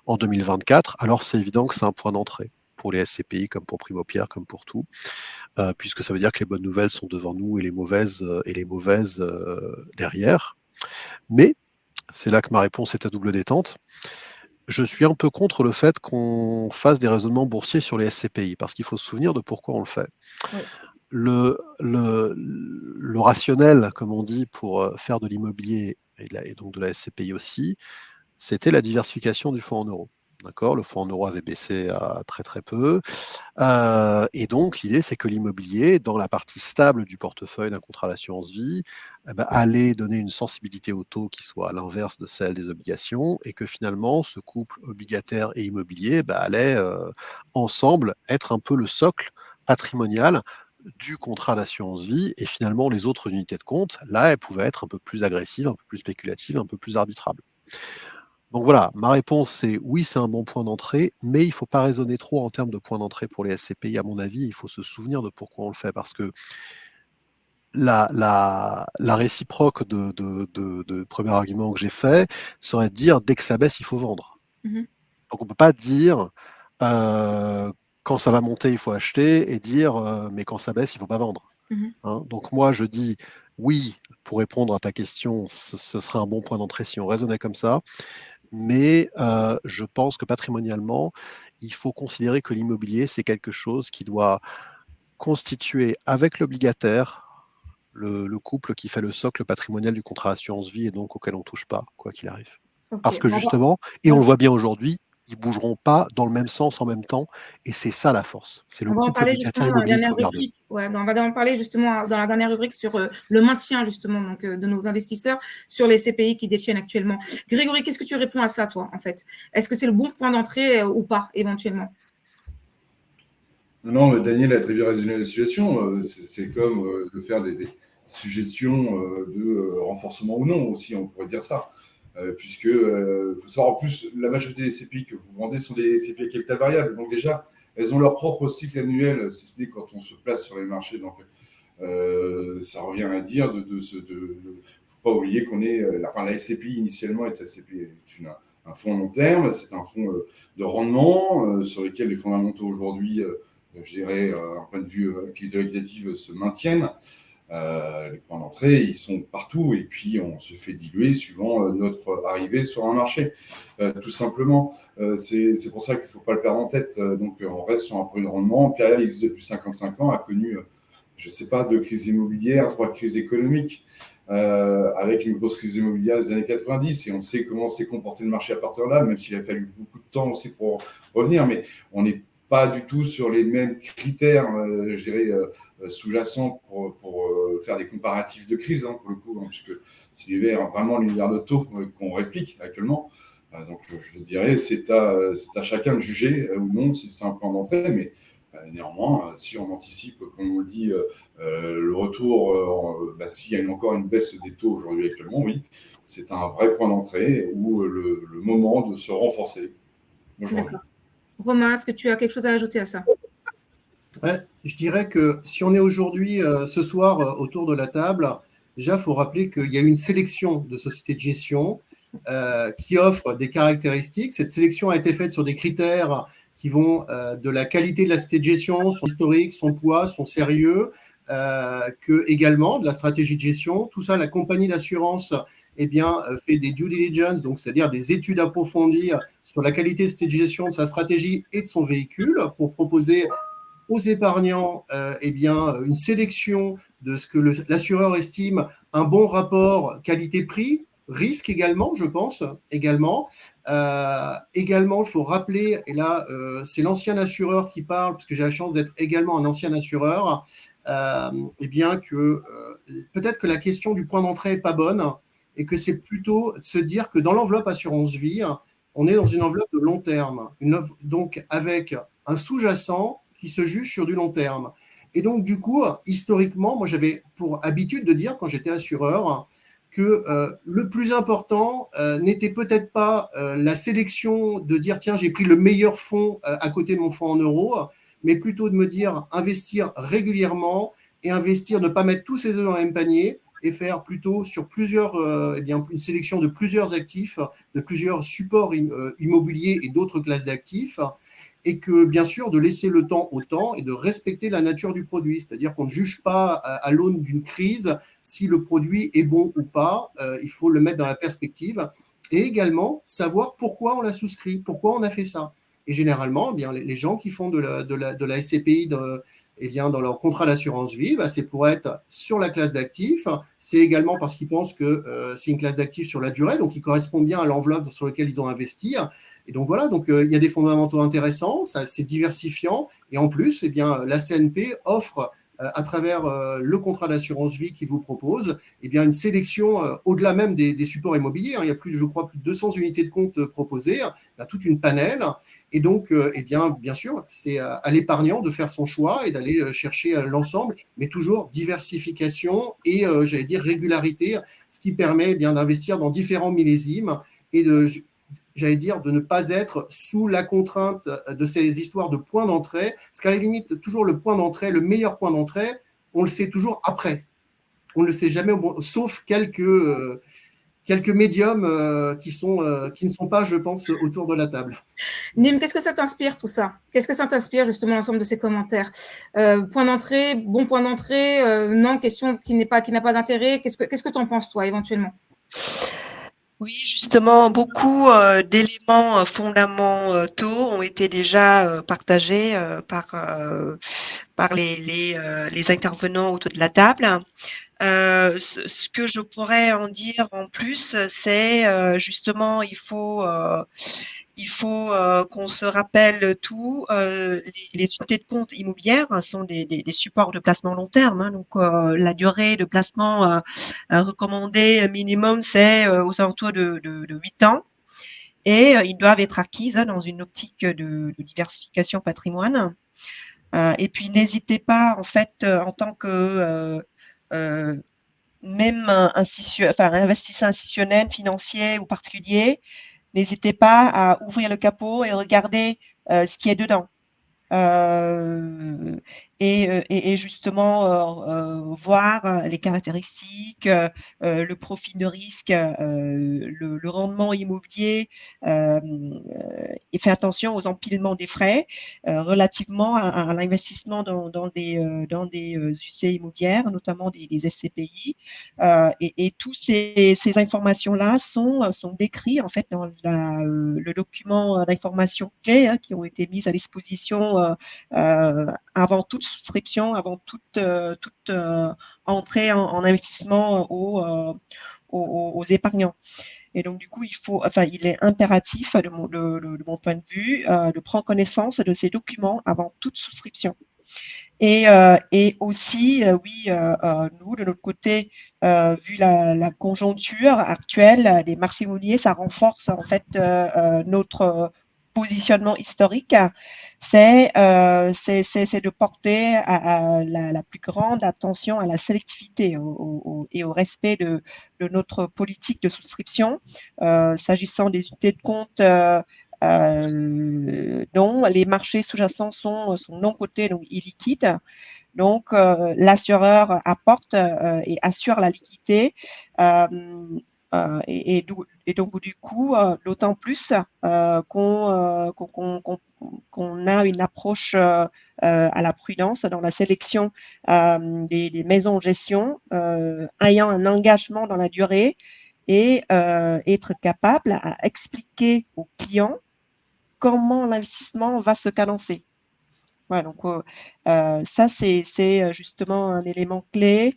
en 2024, alors c'est évident que c'est un point d'entrée pour les SCPI comme pour Primo Pierre, comme pour tout, puisque ça veut dire que les bonnes nouvelles sont devant nous et les mauvaises derrière. Mais c'est là que ma réponse est à double détente. Je suis un peu contre le fait qu'on fasse des raisonnements boursiers sur les SCPI, parce qu'il faut se souvenir de pourquoi on le fait. Oui. Le rationnel, comme on dit, pour faire de l'immobilier et donc de la SCPI aussi, c'était la diversification du fonds en euros. D'accord, le fonds en euros avait baissé à très très peu. Et donc, l'idée, c'est que l'immobilier, dans la partie stable du portefeuille d'un contrat d'assurance vie, allait donner une sensibilité au taux qui soit à l'inverse de celle des obligations et que finalement, ce couple obligataire et immobilier allait ensemble être un peu le socle patrimonial du contrat d'assurance vie. Et finalement, les autres unités de compte, là, elles pouvaient être un peu plus agressives, un peu plus spéculatives, un peu plus arbitrables. Donc voilà, ma réponse c'est oui, c'est un bon point d'entrée, mais il ne faut pas raisonner trop en termes de point d'entrée pour les SCPI, à mon avis. Il faut se souvenir de pourquoi on le fait, parce que la réciproque de premier argument que j'ai fait serait de dire dès que ça baisse, il faut vendre. Donc on ne peut pas dire quand ça va monter, il faut acheter, et dire mais quand ça baisse, il ne faut pas vendre. Donc moi, je dis oui, pour répondre à ta question, ce serait un bon point d'entrée si on raisonnait comme ça. Mais je pense que patrimonialement, il faut considérer que l'immobilier, c'est quelque chose qui doit constituer avec l'obligataire le couple qui fait le socle patrimonial du contrat assurance vie et donc auquel on ne touche pas, quoi qu'il arrive. Okay. Parce que justement, et on le voit bien aujourd'hui, ils ne bougeront pas dans le même sens en même temps, et c'est ça la force. C'est le couple obligataire immobilier qu'il faut garder. On va en parler justement dans la dernière rubrique sur le maintien justement donc, de nos investisseurs sur les CPI qui détiennent actuellement. Grégory, qu'est-ce que tu réponds à ça, toi, en fait? Est-ce que c'est le bon point d'entrée ou pas, éventuellement? Non, Daniel a très bien résumé la situation. C'est comme de faire des suggestions de renforcement ou non aussi, on pourrait dire ça. puisque faut savoir en plus, la majorité des SCPI que vous vendez sont des SCPI à capital variable. Donc déjà, elles ont leur propre cycle annuel, si ce n'est quand on se place sur les marchés. Donc ça revient à dire faut pas oublier qu'on est, la SCPI initialement est un fonds long terme, c'est un fonds de rendement sur lequel les fondamentaux aujourd'hui, je dirais, d'un point de vue activité liquidative, se maintiennent. Les points d'entrée, ils sont partout et puis on se fait diluer suivant notre arrivée sur un marché. Tout simplement, c'est pour ça qu'il ne faut pas le perdre en tête. Donc on reste sur un produit de rendement. Impérial existe depuis 55 ans, a connu, je ne sais pas, 2 crises immobilières, 3 crises économiques, avec une grosse crise immobilière des années 90, et on sait comment s'est comporté le marché à partir de là, même s'il a fallu beaucoup de temps aussi pour revenir, mais on n'est pas du tout sur les mêmes critères, je dirais, sous-jacents pour faire des comparatifs de crise, pour le coup, puisque c'est vraiment l'univers de taux qu'on réplique actuellement. Donc, je dirais, c'est à chacun de juger ou non si c'est un plan d'entrée, mais néanmoins, si on anticipe, comme on le dit, le retour, s'il y a encore une baisse des taux aujourd'hui actuellement, oui, c'est un vrai point d'entrée ou le moment de se renforcer. D'accord. Romain, est-ce que tu as quelque chose à ajouter à ça? Ouais, je dirais que si on est aujourd'hui, ce soir, autour de la table, déjà, il faut rappeler qu'il y a une sélection de sociétés de gestion qui offrent des caractéristiques. Cette sélection a été faite sur des critères qui vont de la qualité de la société de gestion, son historique, son poids, son sérieux, que également de la stratégie de gestion. Tout ça, la compagnie d'assurance fait des due diligence, donc c'est-à-dire des études approfondies sur la qualité de gestion de sa stratégie et de son véhicule pour proposer aux épargnants une sélection de ce que l'assureur estime un bon rapport qualité-prix, risque également, je pense, également. Également, il faut rappeler, et là, c'est l'ancien assureur qui parle, parce que j'ai la chance d'être également un ancien assureur, que peut-être que la question du point d'entrée n'est pas bonne, et que c'est plutôt de se dire que dans l'enveloppe assurance vie, on est dans une enveloppe de long terme, donc avec un sous-jacent qui se juge sur du long terme. Et donc, du coup, historiquement, moi, j'avais pour habitude de dire, quand j'étais assureur, que le plus important n'était peut-être pas la sélection de dire, tiens, j'ai pris le meilleur fonds à côté de mon fonds en euros, mais plutôt de me dire, investir régulièrement et investir, ne pas mettre tous ses œufs dans le même panier, et faire plutôt sur plusieurs, une sélection de plusieurs actifs, de plusieurs supports immobiliers et d'autres classes d'actifs, et que bien sûr de laisser le temps au temps et de respecter la nature du produit, c'est-à-dire qu'on ne juge pas à l'aune d'une crise si le produit est bon ou pas, il faut le mettre dans la perspective, et également savoir pourquoi on l'a souscrit, pourquoi on a fait ça. Et généralement, les gens qui font de la SCPI dans leur contrat d'assurance vie, c'est pour être sur la classe d'actifs. C'est également parce qu'ils pensent que c'est une classe d'actifs sur la durée, donc qui correspond bien à l'enveloppe sur laquelle ils ont investi. Et donc voilà, donc il y a des fondamentaux intéressants, c'est diversifiant. Et en plus, la CNP offre à travers le contrat d'assurance vie qu'il vous propose, une sélection au-delà même des supports immobiliers. Il y a je crois, plus de 200 unités de compte proposées, il y a toute une panel. Et donc, bien sûr, c'est à l'épargnant de faire son choix et d'aller chercher l'ensemble, mais toujours diversification et, régularité, ce qui permet d'investir dans différents millésimes et de ne pas être sous la contrainte de ces histoires de points d'entrée, parce qu'à la limite, toujours le point d'entrée, le meilleur point d'entrée, on le sait toujours après. On ne le sait jamais, sauf quelques médiums qui ne sont pas, je pense, autour de la table. Nîmes, qu'est-ce que ça t'inspire tout ça? Qu'est-ce que ça t'inspire justement l'ensemble de ces commentaires? Point d'entrée, bon point d'entrée, non, question qui n'a pas d'intérêt. Qu'est-ce que tu en penses toi éventuellement? Oui, justement, beaucoup d'éléments fondamentaux ont été déjà partagés par les intervenants autour de la table. Ce que je pourrais en dire en plus, c'est justement, il faut qu'on se rappelle tout. Les unités de compte immobilières sont des supports de placement long terme. Donc, la durée de placement recommandée minimum, c'est aux alentours de 8 ans. Et ils doivent être acquises dans une optique de diversification patrimoine. Et puis, n'hésitez pas, en fait, en tant que même investisseurs institutionnels, financiers ou particuliers, n'hésitez pas à ouvrir le capot et regarder ce qui est dedans. Et justement voir les caractéristiques, le profil de risque, le rendement immobilier, et faire attention aux empilements des frais relativement à l'investissement dans des UC immobilières, notamment des SCPI. Et toutes ces informations-là sont décrites en fait dans le document d'information clé qui ont été mises à disposition avant toute souscription, avant toute entrée en investissement aux épargnants. Et donc, du coup, il est impératif, de mon point de vue, de prendre connaissance de ces documents avant toute souscription. Et aussi, nous, de notre côté, vu la conjoncture actuelle des marchés immobiliers, ça renforce en fait notre positionnement historique, c'est de porter à la plus grande attention à la sélectivité et au respect de notre politique de souscription, s'agissant des unités de compte dont les marchés sous-jacents sont non cotés, donc illiquides. Donc, l'assureur apporte et assure la liquidité. Et donc, du coup, d'autant plus qu'on a une approche à la prudence dans la sélection des maisons de gestion, ayant un engagement dans la durée et être capable à expliquer aux clients comment l'investissement va se cadencer. Voilà, donc ça, c'est justement un élément clé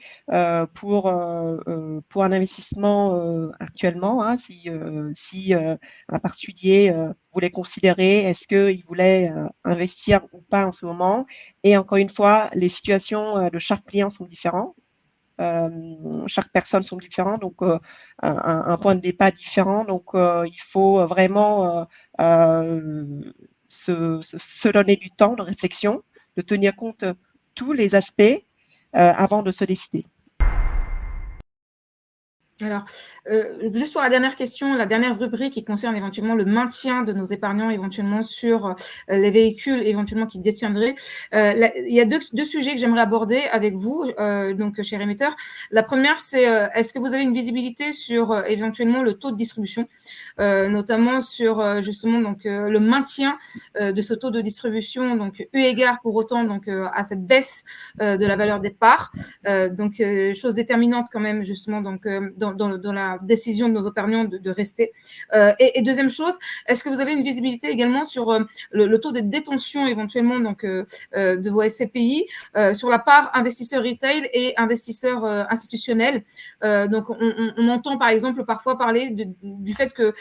pour un investissement actuellement. Si un particulier voulait considérer est-ce qu'il voulait investir ou pas en ce moment. Et encore une fois, les situations de chaque client sont différentes. Chaque personne sont différentes, donc un point de départ différent. Donc, il faut vraiment se donner du temps de réflexion, de tenir compte de tous les aspects avant de se décider. Alors, juste pour la dernière question, la dernière rubrique qui concerne éventuellement le maintien de nos épargnants éventuellement sur les véhicules éventuellement qu'ils détiendraient. Il y a deux sujets que j'aimerais aborder avec vous, donc cher émetteur. La première, c'est est-ce que vous avez une visibilité sur éventuellement le taux de distribution, notamment sur justement donc le maintien de ce taux de distribution, donc eu égard pour autant donc à cette baisse de la valeur des parts, donc chose déterminante quand même justement donc dans la décision de nos épargnants de rester. Et deuxième chose, est-ce que vous avez une visibilité également sur le taux de détention éventuellement donc, de vos SCPI sur la part investisseurs retail et investisseurs institutionnels? Donc, on entend par exemple parfois parler du fait que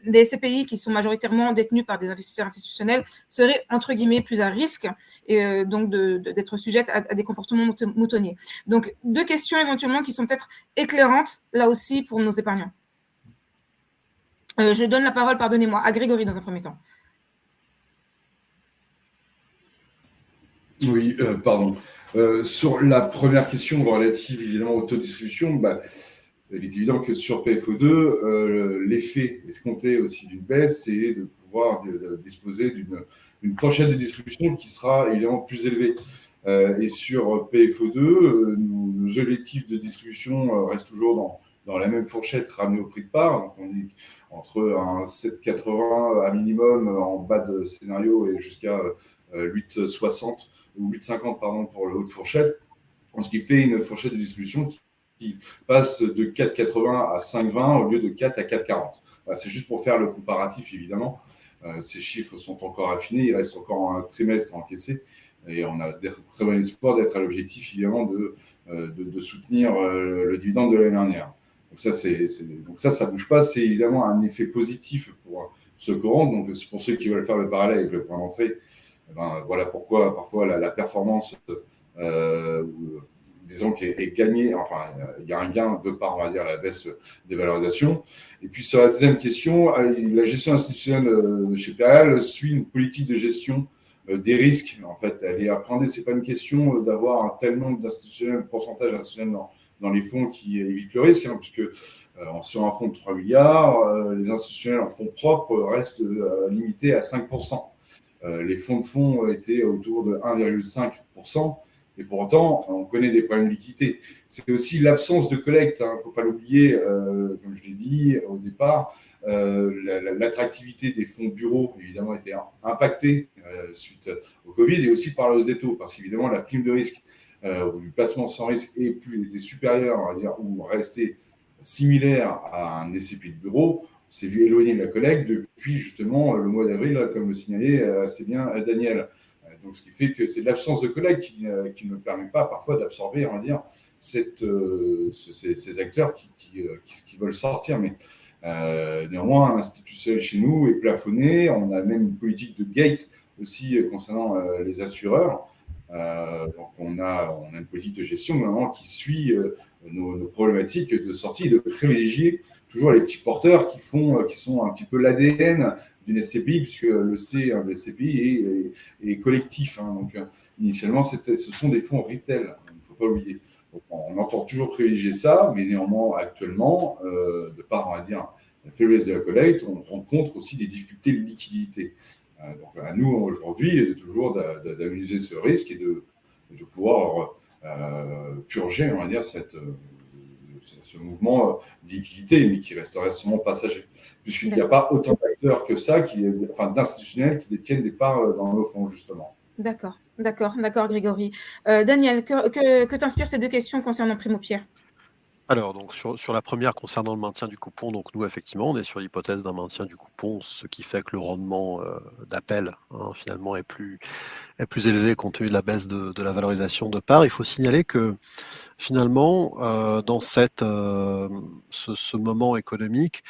les SCPI qui sont majoritairement détenus par des investisseurs institutionnels seraient entre guillemets plus à risque et donc d'être sujettes à des comportements moutonniers. Donc, deux questions éventuellement qui sont peut-être éclairantes là aussi pour nos épargnants. Je donne la parole, pardonnez-moi, à Grégory dans un premier temps. Oui, pardon. Sur la première question relative évidemment au taux de distribution, il est évident que sur PFO2, l'effet escompté aussi d'une baisse, c'est de pouvoir disposer d'une fourchette de distribution qui sera évidemment plus élevée. Et sur PFO2, nos objectifs de distribution restent toujours dans la même fourchette ramenée au prix de part. Donc on est entre un 7,80 à minimum en bas de scénario et jusqu'à 8,60 ou 8,50 pardon pour le haut de fourchette. Ce qui fait une fourchette de distribution qui passe de 4,80 à 5,20 au lieu de 4 à 4,40. Voilà, c'est juste pour faire le comparatif évidemment. Ces chiffres sont encore affinés, il reste encore un trimestre à encaisser. Et on a très bon espoir d'être à l'objectif, évidemment, de soutenir le dividende de l'année dernière. Donc ça ne bouge pas. C'est évidemment un effet positif pour ceux qui rentrent. Donc, c'est pour ceux qui veulent faire le parallèle avec le point d'entrée. Voilà pourquoi, parfois, la performance, disons, est gagnée. Enfin, il y a un gain de par, on va dire, la baisse des valorisations. Et puis, sur la deuxième question, la gestion institutionnelle de chez PAL suit une politique de gestion des risques. En fait, elle est appréhendée. C'est pas une question d'avoir un tel nombre d'institutionnels, pourcentage d'institutionnels dans les fonds qui évitent le risque, puisque sur un fonds de 3 milliards, les institutionnels en fonds propres restent limités à 5%. Les fonds de fonds étaient autour de 1,5%. Et pour autant, on connaît des problèmes de liquidité. C'est aussi l'absence de collecte. Il ne faut pas l'oublier, comme je l'ai dit au départ. L'attractivité des fonds bureaux, évidemment, a été impactée suite au Covid et aussi par la hausse des taux, parce qu'évidemment, la prime de risque du placement sans risque était supérieure, on va dire, ou restait similaire à un SCPI de bureau. On s'est vu éloigner de la collecte depuis justement le mois d'avril, comme le signalait assez bien Daniel. Donc, ce qui fait que c'est l'absence de collecte qui ne permet pas parfois d'absorber, on va dire, ces acteurs qui veulent sortir. Mais néanmoins, l'institutionnel chez nous est plafonné. On a même une politique de gate aussi concernant les assureurs. Donc, on a une politique de gestion vraiment qui suit nos problématiques de sortie, de privilégier toujours les petits porteurs qui sont un petit peu l'ADN d'une SCPI, puisque le C de SCPI est collectif. Donc, initialement, ce sont des fonds retail, il ne faut pas oublier. Donc, on entend toujours privilégier ça, mais néanmoins, actuellement, de par, on va dire, la faiblesse de la collecte, on rencontre aussi des difficultés de liquidité. Donc, à nous, aujourd'hui, toujours d'amuser ce risque et de pouvoir purger, on va dire, ce mouvement de liquidité, mais qui resterait sûrement passager, puisqu'il n'y a pas autant d'acteurs que ça, d'institutionnels qui détiennent des parts dans nos fonds, justement. D'accord, Grégory. Daniel, que t'inspirent ces deux questions concernant Primo Pierre? Alors, donc sur la première concernant le maintien du coupon, donc nous, effectivement, on est sur l'hypothèse d'un maintien du coupon, ce qui fait que le rendement d'appel, finalement, est plus élevé compte tenu de la baisse de la valorisation de part. Il faut signaler que, finalement, dans ce moment économique,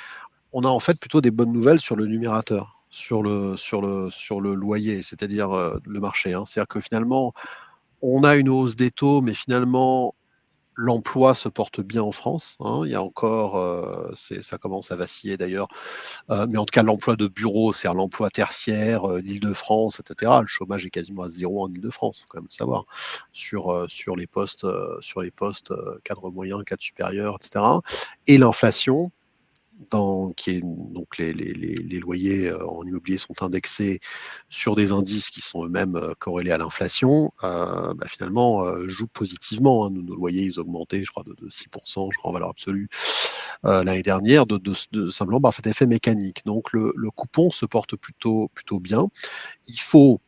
on a en fait plutôt des bonnes nouvelles sur le numérateur, sur le loyer, c'est-à-dire le marché. C'est-à-dire que, finalement, on a une hausse des taux, mais finalement, l'emploi se porte bien en France. Il y a encore, ça commence à vaciller d'ailleurs, mais en tout cas l'emploi de bureau, c'est-à-dire l'emploi tertiaire, l'Île-de-France, etc. Le chômage est quasiment à 0 en Île-de-France, faut quand même le savoir, sur les postes cadre moyen, cadre supérieur, etc. Et l'inflation, donc les loyers en immobilier sont indexés sur des indices qui sont eux-mêmes corrélés à l'inflation, finalement jouent positivement. Nos loyers, ils ont augmenté, je crois, de 6%, je crois, en valeur absolue, l'année dernière, de simplement par cet effet mécanique. Donc le coupon se porte plutôt bien. Il faut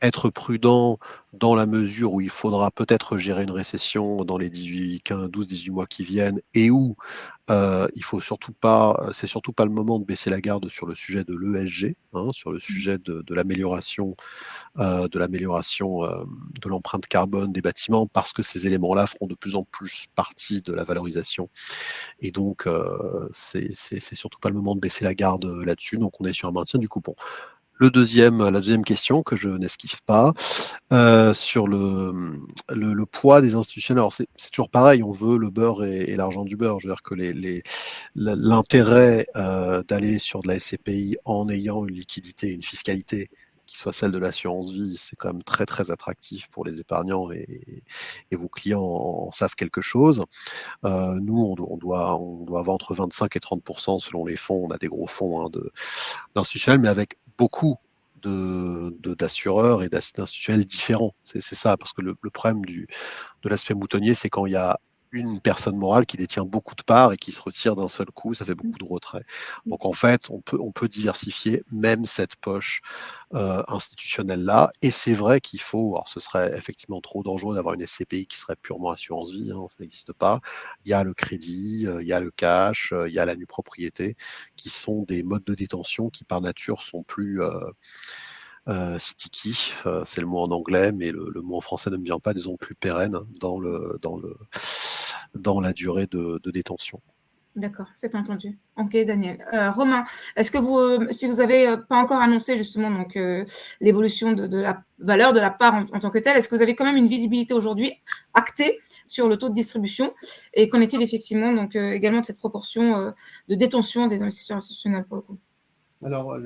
être prudent dans la mesure où il faudra peut-être gérer une récession dans les 12-18 mois qui viennent, et où il faut surtout pas, c'est surtout pas le moment de baisser la garde sur le sujet de l'ESG, sur le sujet de l'amélioration de l'empreinte carbone des bâtiments, parce que ces éléments-là feront de plus en plus partie de la valorisation. Et donc, c'est surtout pas le moment de baisser la garde là-dessus. Donc, on est sur un maintien du coupon. La deuxième question que je n'esquive pas, sur le poids des institutionnels. Alors c'est toujours pareil, on veut le beurre et l'argent du beurre. Je veux dire que l'intérêt d'aller sur de la SCPI en ayant une liquidité, une fiscalité qui soit celle de l'assurance vie, c'est quand même très très attractif pour les épargnants, et vos clients en savent quelque chose. Nous, on doit avoir entre 25 et 30% selon les fonds. On a des gros fonds d'institutionnels, mais avec beaucoup d'assureurs et d'institutionnels différents. C'est ça, parce que le problème de l'aspect moutonnier, c'est quand il y a une personne morale qui détient beaucoup de parts et qui se retire d'un seul coup, ça fait beaucoup de retraits. Donc en fait, on peut diversifier même cette poche institutionnelle-là. Et c'est vrai qu'il faut, alors ce serait effectivement trop dangereux d'avoir une SCPI qui serait purement assurance vie, ça n'existe pas. Il y a le crédit, il y a le cash, il y a la nue propriété, qui sont des modes de détention qui par nature sont plus sticky, c'est le mot en anglais, mais le mot en français ne me vient pas, disons plus pérenne dans la durée de détention. D'accord, c'est entendu. Ok, Daniel. Romain, est-ce que si vous n'avez pas encore annoncé justement donc l'évolution de la valeur de la part en tant que telle, est-ce que vous avez quand même une visibilité aujourd'hui actée sur le taux de distribution, et qu'en est-il effectivement donc également de cette proportion de détention des investisseurs institutionnels pour le coup? Alors,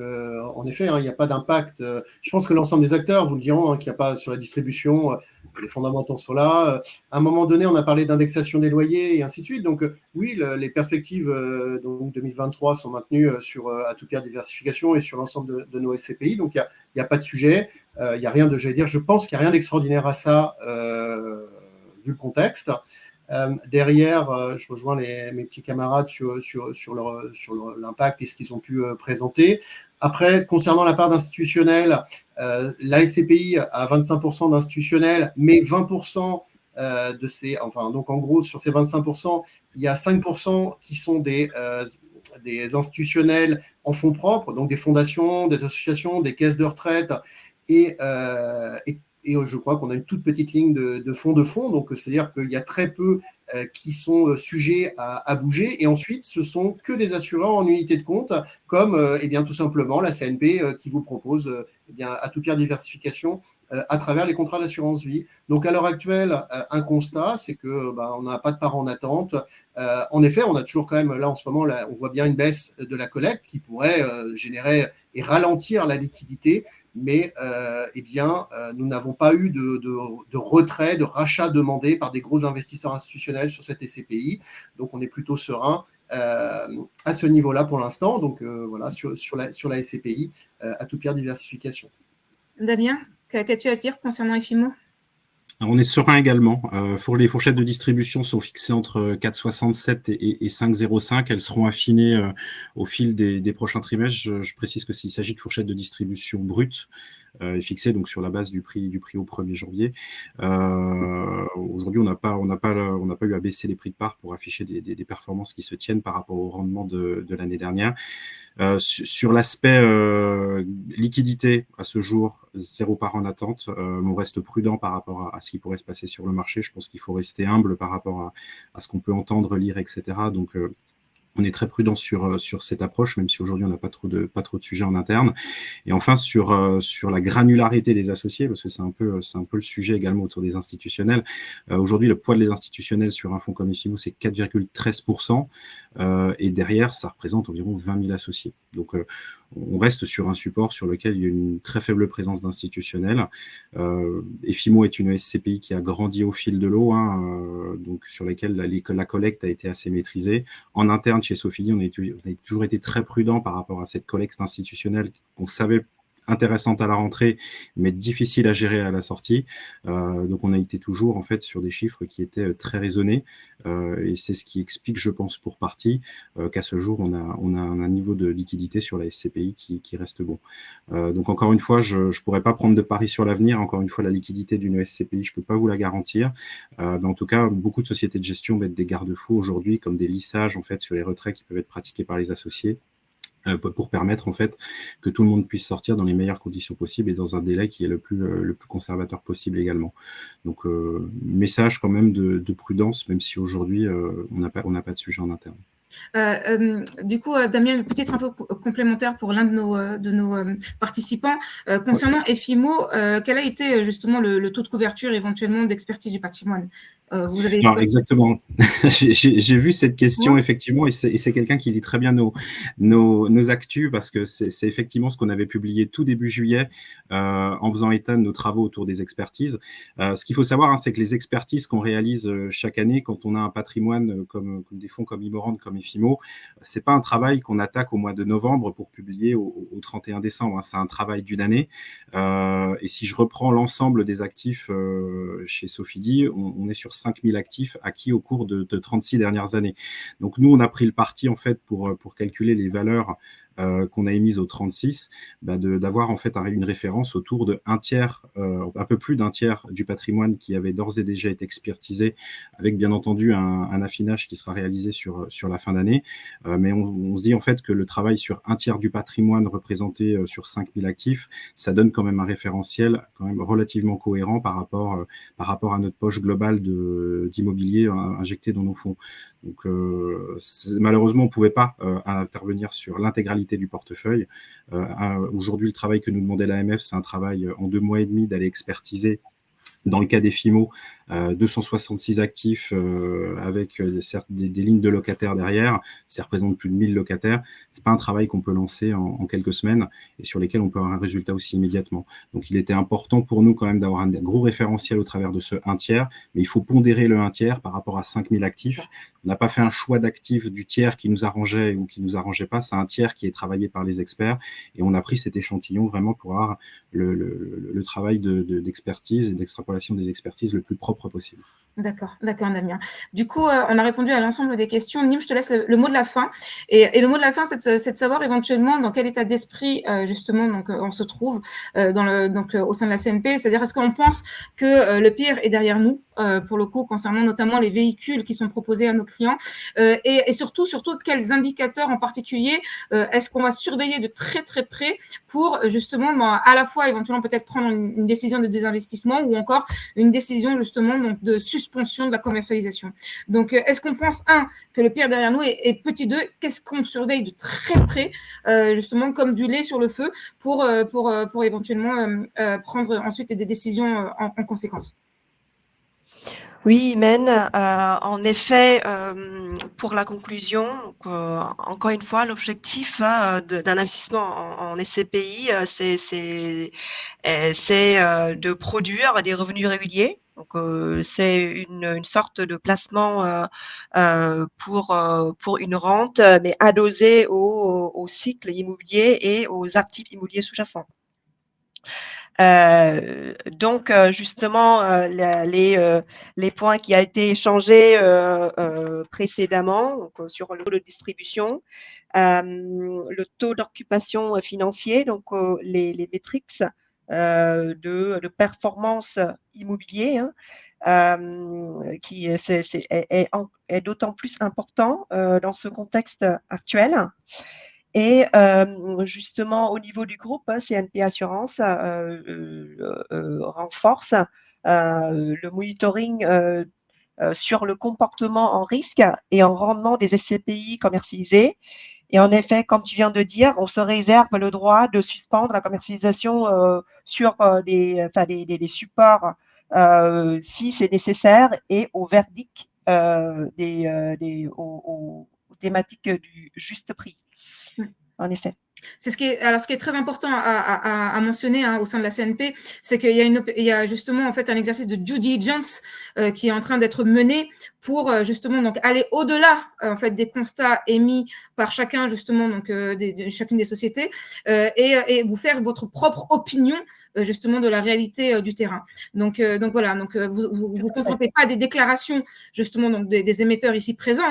en effet, il n'y a pas d'impact. Je pense que l'ensemble des acteurs vous le diront, qu'il n'y a pas sur la distribution les fondamentaux sont là. À un moment donné, on a parlé d'indexation des loyers et ainsi de suite. Donc, oui, les perspectives donc 2023 sont maintenues sur Atopia Diversification et sur l'ensemble de nos SCPI. Donc, il n'y a pas de sujet. Il n'y a rien de, j'allais dire, je pense qu'il n'y a rien d'extraordinaire à ça, vu le contexte. Derrière, je rejoins mes petits camarades sur l'impact et ce qu'ils ont pu présenter. Après, concernant la part d'institutionnel, la SCPI a 25% d'institutionnel, mais 20% de ces, enfin, donc en gros, sur ces 25%, il y a 5% qui sont des institutionnels en fonds propres, donc des fondations, des associations, des caisses de retraite, et je crois qu'on a une toute petite ligne de fonds, donc c'est-à-dire qu'il y a très peu qui sont sujets à bouger, et ensuite ce sont que des assureurs en unité de compte, comme eh bien, tout simplement la CNP qui vous propose eh bien, Atopia Diversification à travers les contrats d'assurance vie. Donc à l'heure actuelle, un constat, c'est que on n'a pas de part en attente. En effet, on a toujours quand même, là en ce moment, là, on voit bien une baisse de la collecte qui pourrait générer et ralentir la liquidité, mais eh bien, nous n'avons pas eu de retrait, de rachat demandé par des gros investisseurs institutionnels sur cette SCPI. Donc, on est plutôt serein à ce niveau-là pour l'instant. Donc, voilà, sur la SCPI, Atopia Diversification. Damien, qu'as-tu à dire concernant EFIMO ? On est serein également. Les fourchettes de distribution sont fixées entre 4,67 et 5,05. Elles seront affinées au fil des prochains trimestres. Je précise que s'il s'agit de fourchettes de distribution brutes, est fixée donc sur la base du prix au 1er janvier. Aujourd'hui, on n'a pas eu à baisser les prix de part pour afficher des performances qui se tiennent par rapport au rendement de l'année dernière. Sur l'aspect liquidité, à ce jour, 0 part en attente. On reste prudent par rapport à ce qui pourrait se passer sur le marché. Je pense qu'il faut rester humble par rapport à ce qu'on peut entendre, lire, etc. Donc, on est très prudent sur cette approche, même si aujourd'hui on n'a pas trop de sujets en interne. Et enfin sur la granularité des associés, parce que c'est un peu le sujet également autour des institutionnels. Aujourd'hui, le poids des institutionnels sur un fonds comme EFIMO, c'est 4,13%, et derrière, ça représente environ 20 000 associés. Donc on reste sur un support sur lequel il y a une très faible présence d'institutionnels. EFIMO est une SCPI qui a grandi au fil de l'eau, donc sur laquelle la collecte a été assez maîtrisée. En interne, chez Sofidy, on a toujours été très prudent par rapport à cette collecte institutionnelle qu'on savait intéressante à la rentrée, mais difficile à gérer à la sortie. Donc, on a été toujours en fait sur des chiffres qui étaient très raisonnés, et c'est ce qui explique, je pense, pour partie, qu'à ce jour, on a un niveau de liquidité sur la SCPI qui reste bon. Donc, encore une fois, je ne pourrais pas prendre de pari sur l'avenir. Encore une fois, la liquidité d'une SCPI, je ne peux pas vous la garantir. Mais en tout cas, beaucoup de sociétés de gestion mettent des garde-fous aujourd'hui, comme des lissages en fait sur les retraits qui peuvent être pratiqués par les associés, pour permettre en fait que tout le monde puisse sortir dans les meilleures conditions possibles et dans un délai qui est le plus conservateur possible également. Donc message quand même de prudence, même si aujourd'hui on n'a pas de sujet en interne. Du coup, Damien, une petite info complémentaire pour l'un de nos participants. Concernant EFIMO, quel a été justement le taux de couverture éventuellement d'expertise du patrimoine ? Vous avez... Non, exactement. J'ai vu cette question, effectivement, et c'est quelqu'un qui lit très bien nos actus, parce que c'est effectivement ce qu'on avait publié tout début juillet en faisant état de nos travaux autour des expertises. Ce qu'il faut savoir, c'est que les expertises qu'on réalise chaque année, quand on a un patrimoine comme des fonds comme Imorand, comme EFIMO, c'est pas un travail qu'on attaque au mois de novembre pour publier au 31 décembre. C'est un travail d'une année. Et si je reprends l'ensemble des actifs chez Sofidy, on est sur 5000 actifs acquis au cours de 36 dernières années. Donc nous, on a pris le parti en fait pour calculer les valeurs qu'on a émises au 36, d'avoir en fait une référence autour de un peu plus d'un tiers du patrimoine qui avait d'ores et déjà été expertisé, avec bien entendu un affinage qui sera réalisé sur la fin d'année. Mais on se dit en fait que le travail sur un tiers du patrimoine représenté sur 5000 actifs, ça donne quand même un référentiel quand même relativement cohérent par rapport à notre poche globale d'immobilier injecté dans nos fonds. Donc malheureusement, on ne pouvait pas intervenir sur l'intégralité du portefeuille. Aujourd'hui, le travail que nous demandait l'AMF, c'est un travail en 2 mois et demi d'aller expertiser, dans le cas d'EFIMO, 266 actifs avec certes des lignes de locataires derrière, ça représente plus de 1000 locataires. C'est pas un travail qu'on peut lancer en quelques semaines et sur lesquels on peut avoir un résultat aussi immédiatement. Donc il était important pour nous quand même d'avoir un gros référentiel au travers de ce 1 tiers, mais il faut pondérer le 1 tiers par rapport à 5000 actifs. On n'a pas fait un choix d'actifs du tiers qui nous arrangeait ou qui nous arrangeait pas, c'est un tiers qui est travaillé par les experts et on a pris cet échantillon vraiment pour avoir le travail d'expertise et d'extrapolation des expertises le plus propre possible. D'accord, Damien. Du coup, on a répondu à l'ensemble des questions. Nîmes, je te laisse le mot de la fin. Et le mot de la fin, c'est de savoir éventuellement dans quel état d'esprit, justement, donc, on se trouve au sein de la CNP. C'est-à-dire, est-ce qu'on pense que le pire est derrière nous, pour le coup, concernant notamment les véhicules qui sont proposés à nos clients et surtout, quels indicateurs en particulier est-ce qu'on va surveiller de très, très près pour, justement, à la fois, éventuellement, peut-être prendre une décision de désinvestissement ou encore une décision, justement, donc, de suspension de la commercialisation. Donc, est-ce qu'on pense, que le pire derrière nous et petit 2, qu'est-ce qu'on surveille de très près, justement, comme du lait sur le feu pour éventuellement prendre ensuite des décisions en conséquence? Oui, Imen, en effet, pour la conclusion, encore une fois, l'objectif d'un investissement en SCPI, c'est de produire des revenus réguliers. Donc, c'est une sorte de placement pour une rente, mais adossée au cycle immobilier et aux actifs immobiliers sous-jacents. Donc, justement, les points qui a été échangés précédemment, donc, sur le taux de distribution, le taux d'occupation financier, donc les métriques de performance immobilier, qui est d'autant plus important dans ce contexte actuel. Et justement, au niveau du groupe, CNP Assurance renforce le monitoring sur le comportement en risque et en rendement des SCPI commercialisés. Et en effet, comme tu viens de dire, on se réserve le droit de suspendre la commercialisation sur des supports si c'est nécessaire et au verdict aux thématiques du juste prix. En effet. C'est ce qui est très important à mentionner au sein de la CNP, c'est qu'il y a justement en fait un exercice de due diligence qui est en train d'être mené pour justement donc aller au-delà en fait des constats émis par chacun justement donc chacune des sociétés et vous faire votre propre opinion justement de la réalité du terrain. Donc voilà, donc vous contentez pas des déclarations justement donc des émetteurs ici présents.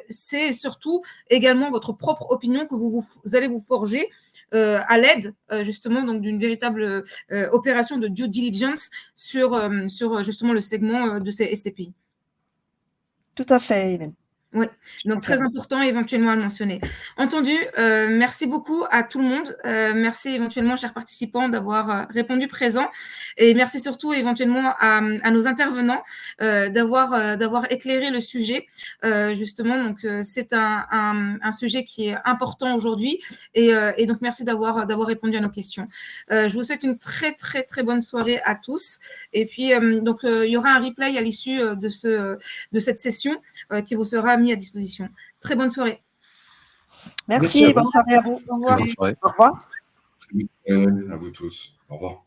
C'est surtout également votre propre opinion que vous allez vous forger à l'aide justement donc d'une véritable opération de due diligence sur justement le segment de ces SCPI. Tout à fait, Hélène. Oui, donc très important éventuellement à le mentionner. Entendu, merci beaucoup à tout le monde. Merci éventuellement, chers participants, d'avoir répondu présent. Et merci surtout éventuellement à nos intervenants d'avoir éclairé le sujet. Justement, donc c'est un sujet qui est important aujourd'hui. Et donc, merci d'avoir répondu à nos questions. Je vous souhaite une très, très, très bonne soirée à tous. Et puis, donc, il y aura un replay à l'issue de cette session qui vous sera mis à disposition. Très bonne soirée. Merci bonne soirée à vous. Au revoir. Bonne soirée. Au revoir. À vous tous. Au revoir.